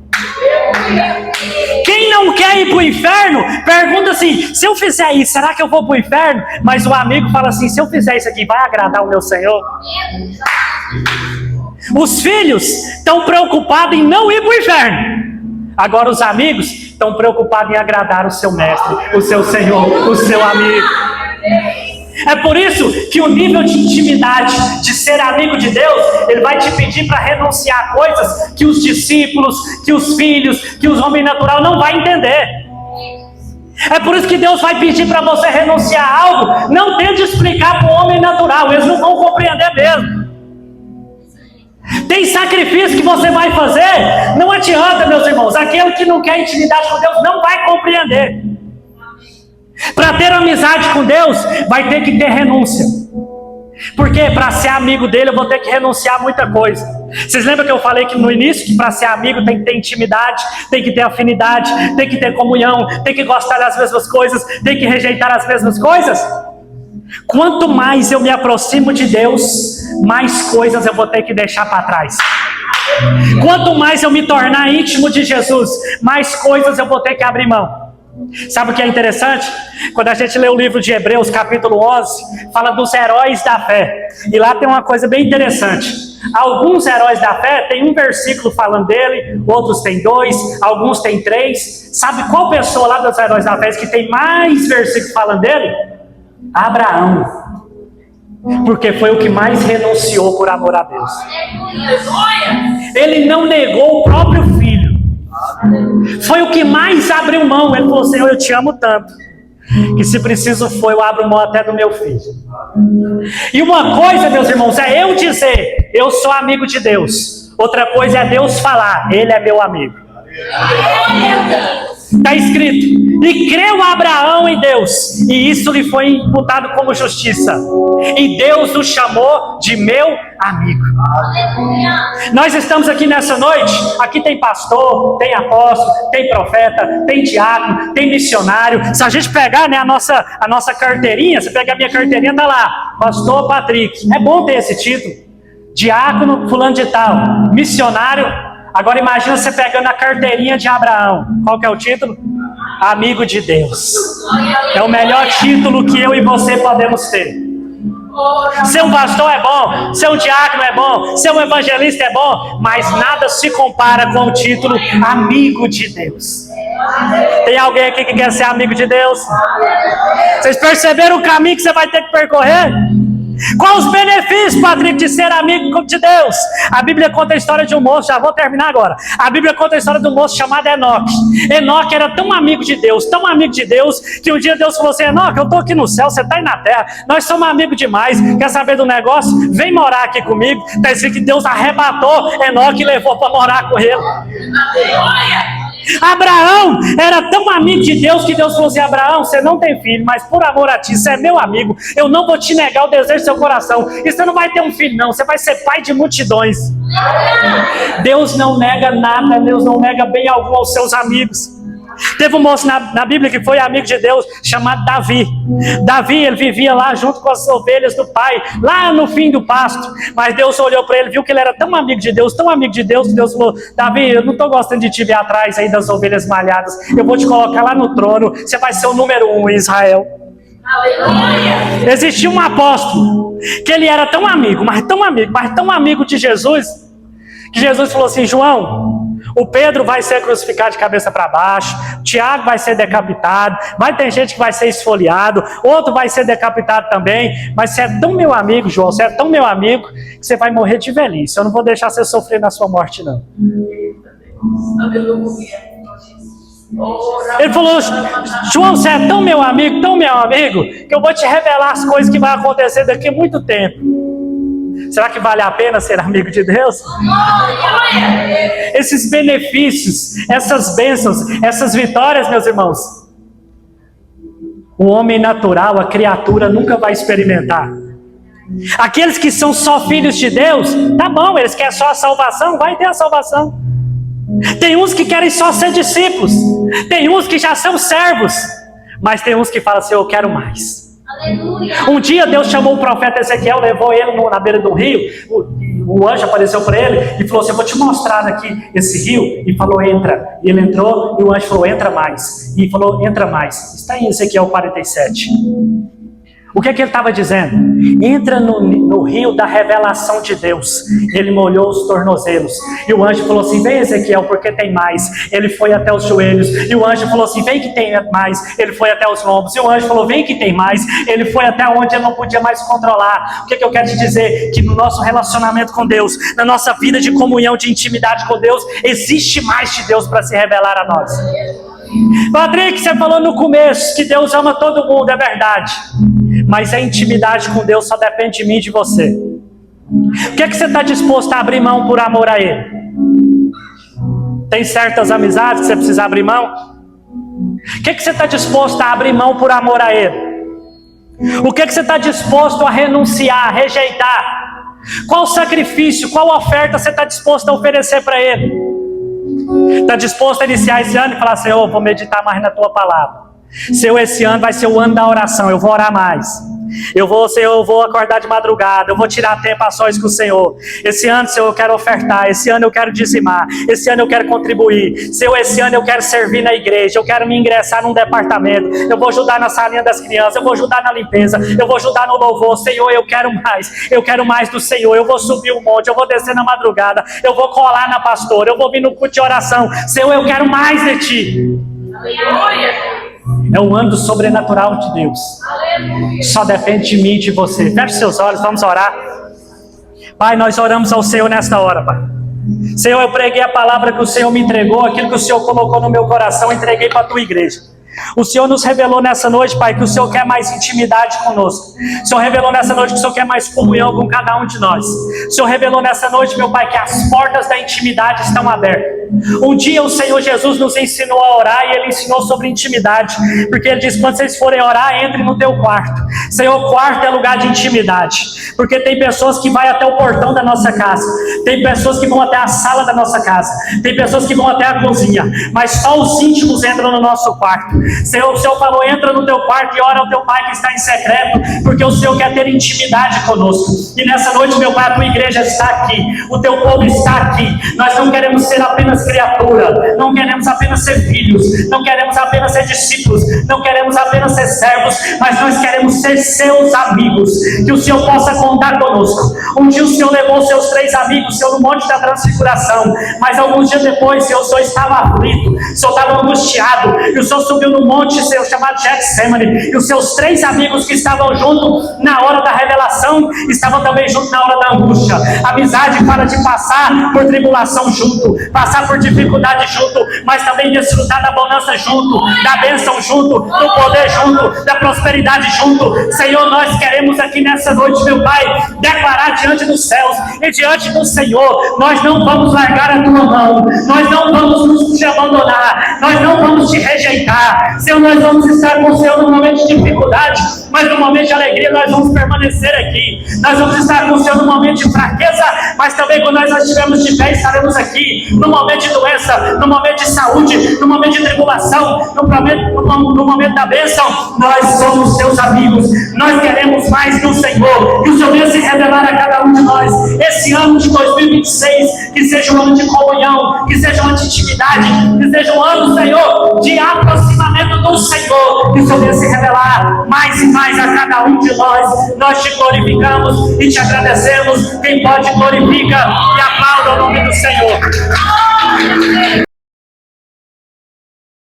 Quem não quer ir para o inferno, pergunta assim: se eu fizer isso, será que eu vou para o inferno? Mas o amigo fala assim: se eu fizer isso aqui, vai agradar o meu Senhor? Os filhos estão preocupados em não ir para o inferno. Agora os amigos estão preocupados em agradar o seu mestre, o seu Senhor, o seu amigo. É por isso que o nível de intimidade, de ser amigo de Deus, ele vai te pedir para renunciar a coisas que os discípulos, que os filhos, que os homens natural não vai entender. É por isso que Deus vai pedir para você renunciar a algo. Não tente explicar para o homem natural, eles não vão compreender mesmo. Tem sacrifício que você vai fazer, não adianta, meus irmãos. Aquele que não quer intimidade com Deus não vai compreender. Para ter amizade com Deus, vai ter que ter renúncia. Porque para ser amigo dele, eu vou ter que renunciar a muita coisa. Vocês lembram que eu falei que no início, que para ser amigo tem que ter intimidade, tem que ter afinidade, tem que ter comunhão, tem que gostar das mesmas coisas, tem que rejeitar as mesmas coisas? Quanto mais eu me aproximo de Deus, mais coisas eu vou ter que deixar para trás. Quanto mais eu me tornar íntimo de Jesus, mais coisas eu vou ter que abrir mão. Sabe o que é interessante? Quando a gente lê o livro de Hebreus, capítulo 11, fala dos heróis da fé. E lá tem uma coisa bem interessante. Alguns heróis da fé tem um versículo falando dele, outros tem 2, alguns tem 3. Sabe qual pessoa lá dos heróis da fé que tem mais versículos falando dele? Abraão. Porque foi o que mais renunciou por amor a Deus. Ele não negou o próprio filho. Foi o que mais abriu mão. Ele falou: Senhor, eu te amo tanto, que se preciso for, eu abro mão até do meu filho. E uma coisa, meus irmãos, é eu dizer, eu sou amigo de Deus. Outra coisa é Deus falar, Ele é meu amigo. Está escrito: e creu Abraão em Deus, e isso lhe foi imputado como justiça, e Deus o chamou de meu amigo. Nós estamos aqui nessa noite. Aqui tem pastor, tem apóstolo, tem profeta, tem diácono, tem missionário. Se a gente pegar, né, a nossa carteirinha, você pega a minha carteirinha, está lá, pastor Patrick. É bom ter esse título. Diácono fulano de tal, missionário. Agora imagina você pegando a carteirinha de Abraão. Qual que é o título? Amigo de Deus. É o melhor título que eu e você podemos ter. Ser um pastor é bom, ser um diácono é bom, ser um evangelista é bom, mas nada se compara com o título amigo de Deus. Tem alguém aqui que quer ser amigo de Deus? Vocês perceberam o caminho que você vai ter que percorrer? Quais os benefícios, Patrick, de ser amigo de Deus? A Bíblia conta a história de um moço, já vou terminar agora. A Bíblia conta a história de um moço chamado Enoque. Enoque era tão amigo de Deus, que um dia Deus falou assim: Enoque, eu estou aqui no céu, você está aí na terra, nós somos amigos demais, quer saber do negócio? Vem morar aqui comigo. Está escrito que Deus arrebatou Enoque e levou para morar com ele. Abraão era tão amigo de Deus que Deus falou assim: Abraão, você não tem filho, mas por amor a ti, você é meu amigo, eu não vou te negar o desejo do seu coração, e você não vai ter um filho não, você vai ser pai de multidões. Deus não nega nada, Deus não nega bem algum aos seus amigos. Teve um moço na Bíblia que foi amigo de Deus, chamado Davi. Davi, ele vivia lá junto com as ovelhas do pai, lá no fim do pasto. Mas Deus olhou para ele, viu que ele era tão amigo de Deus, que Deus falou: Davi, eu não estou gostando de te ver atrás aí das ovelhas malhadas, eu vou te colocar lá no trono, você vai ser o número 1 em Israel. Aleluia. Existia um apóstolo que ele era tão amigo, mas tão amigo de Jesus, que Jesus falou assim: João, o Pedro vai ser crucificado de cabeça para baixo, Tiago vai ser decapitado, vai ter gente que vai ser esfoliado, outro vai ser decapitado também, mas você é tão meu amigo, João, você é tão meu amigo, que você vai morrer de velhice, eu não vou deixar você sofrer na sua morte não. Ele falou: João, você é tão meu amigo, que eu vou te revelar as coisas que vão acontecer daqui a muito tempo. Será que vale a pena ser amigo de Deus? Esses benefícios, essas bênçãos, essas vitórias, meus irmãos, o homem natural, a criatura, nunca vai experimentar. Aqueles que são só filhos de Deus, tá bom, eles querem só a salvação, vai ter a salvação. Tem uns que querem só ser discípulos, tem uns que já são servos, mas tem uns que falam assim: eu quero mais. Um dia Deus chamou o profeta Ezequiel, levou ele na beira do rio. O anjo apareceu para ele e falou assim: eu vou te mostrar aqui esse rio. E falou: entra. E ele entrou e o anjo falou: entra mais. E falou: entra mais. Está em Ezequiel 47. O que é que ele estava dizendo? Entra no rio da revelação de Deus. Ele molhou os tornozelos. E o anjo falou assim: vem, Ezequiel, porque tem mais. Ele foi até os joelhos. E o anjo falou assim: vem que tem mais. Ele foi até os lombos. E o anjo falou: vem que tem mais. Ele foi até onde ele não podia mais controlar. O que é que eu quero te dizer? Que no nosso relacionamento com Deus, na nossa vida de comunhão, de intimidade com Deus, existe mais de Deus para se revelar a nós. Patrick, você falou no começo que Deus ama todo mundo, é verdade. Mas a intimidade com Deus só depende de mim e de você. O que é que você está disposto a abrir mão por amor a Ele? Tem certas amizades que você precisa abrir mão? O que é que você está disposto a abrir mão por amor a Ele? O que é que você está disposto a renunciar, a rejeitar? Qual sacrifício, qual oferta você está disposto a oferecer para Ele? Está disposto a iniciar esse ano e falar: Senhor, vou meditar mais na Tua palavra. Esse ano vai ser o ano da oração, eu vou orar mais. Senhor, eu vou acordar de madrugada, eu vou tirar tempo a sós com o Senhor. Esse ano, Senhor, eu quero ofertar, esse ano eu quero dizimar, esse ano eu quero contribuir. Senhor, esse ano eu quero servir na igreja, eu quero me ingressar num departamento, eu vou ajudar na salinha das crianças, eu vou ajudar na limpeza, eu vou ajudar no louvor. Senhor, eu quero mais do Senhor, eu vou subir o monte, eu vou descer na madrugada, eu vou colar na pastora, eu vou vir no culto de oração. Senhor, eu quero mais de Ti.
Aleluia.
É o ano do sobrenatural de Deus. Só depende de mim e de você. Feche seus olhos, vamos orar. Pai, nós oramos ao Senhor nesta hora, Pai. Senhor, eu preguei a palavra que o Senhor me entregou, aquilo que o Senhor colocou no meu coração, eu entreguei para a Tua igreja. O Senhor nos revelou nessa noite, Pai, que o Senhor quer mais intimidade conosco. O Senhor revelou nessa noite que o Senhor quer mais comunhão com cada um de nós. O Senhor revelou nessa noite, meu Pai, que as portas da intimidade estão abertas. Um dia o Senhor Jesus nos ensinou a orar e Ele ensinou sobre intimidade, porque Ele disse: quando vocês forem orar, entre no teu quarto. Senhor, o quarto é lugar de intimidade, porque tem pessoas que vão até o portão da nossa casa, tem pessoas que vão até a sala da nossa casa, tem pessoas que vão até a cozinha, mas só os íntimos entram no nosso quarto. Senhor, o Senhor falou: entra no teu quarto e ora ao teu Pai que está em secreto, porque o Senhor quer ter intimidade conosco. E nessa noite, meu Pai, a tua igreja está aqui, o teu povo está aqui. Nós não queremos ser apenas criatura, não queremos apenas ser filhos, não queremos apenas ser discípulos, não queremos apenas ser servos, mas nós queremos ser seus amigos, que o Senhor possa contar conosco. Um dia o Senhor levou seus 3 amigos, Senhor, no Monte da Transfiguração, mas alguns dias depois, Senhor, o Senhor estava aflito, o Senhor estava angustiado, e o Senhor subiu no monte, Senhor, chamado Getsemane, e os seus 3 amigos que estavam junto na hora da revelação, estavam também junto na hora da angústia. Amizade fala de passar por tribulação junto, passar por dificuldade junto, mas também desfrutar da bonança junto, da bênção junto, do poder junto, da prosperidade junto. Senhor, nós queremos aqui nessa noite, meu Pai, declarar diante dos céus e diante do Senhor: nós não vamos largar a tua mão, nós não vamos te abandonar, nós não vamos te rejeitar. Senhor, nós vamos estar com o Senhor no momento de dificuldade, mas no momento de alegria nós vamos permanecer aqui. Nós vamos estar com o Senhor no momento de fraqueza, mas também quando nós estivermos de pé, estaremos aqui. No momento de doença, no momento de saúde, no momento de tribulação, no momento da bênção, nós somos seus amigos. Nós queremos mais do Senhor, que o Senhor venha se revelar a cada um de nós. Esse ano de 2026, que seja um ano de comunhão, que seja um ano de intimidade, que seja um ano, Senhor, de aproximamento do Senhor, que o Senhor venha se revelar mais e mais a cada um de nós. Nós te glorificamos e te agradecemos. Quem pode glorifica e aplauda o nome do Senhor.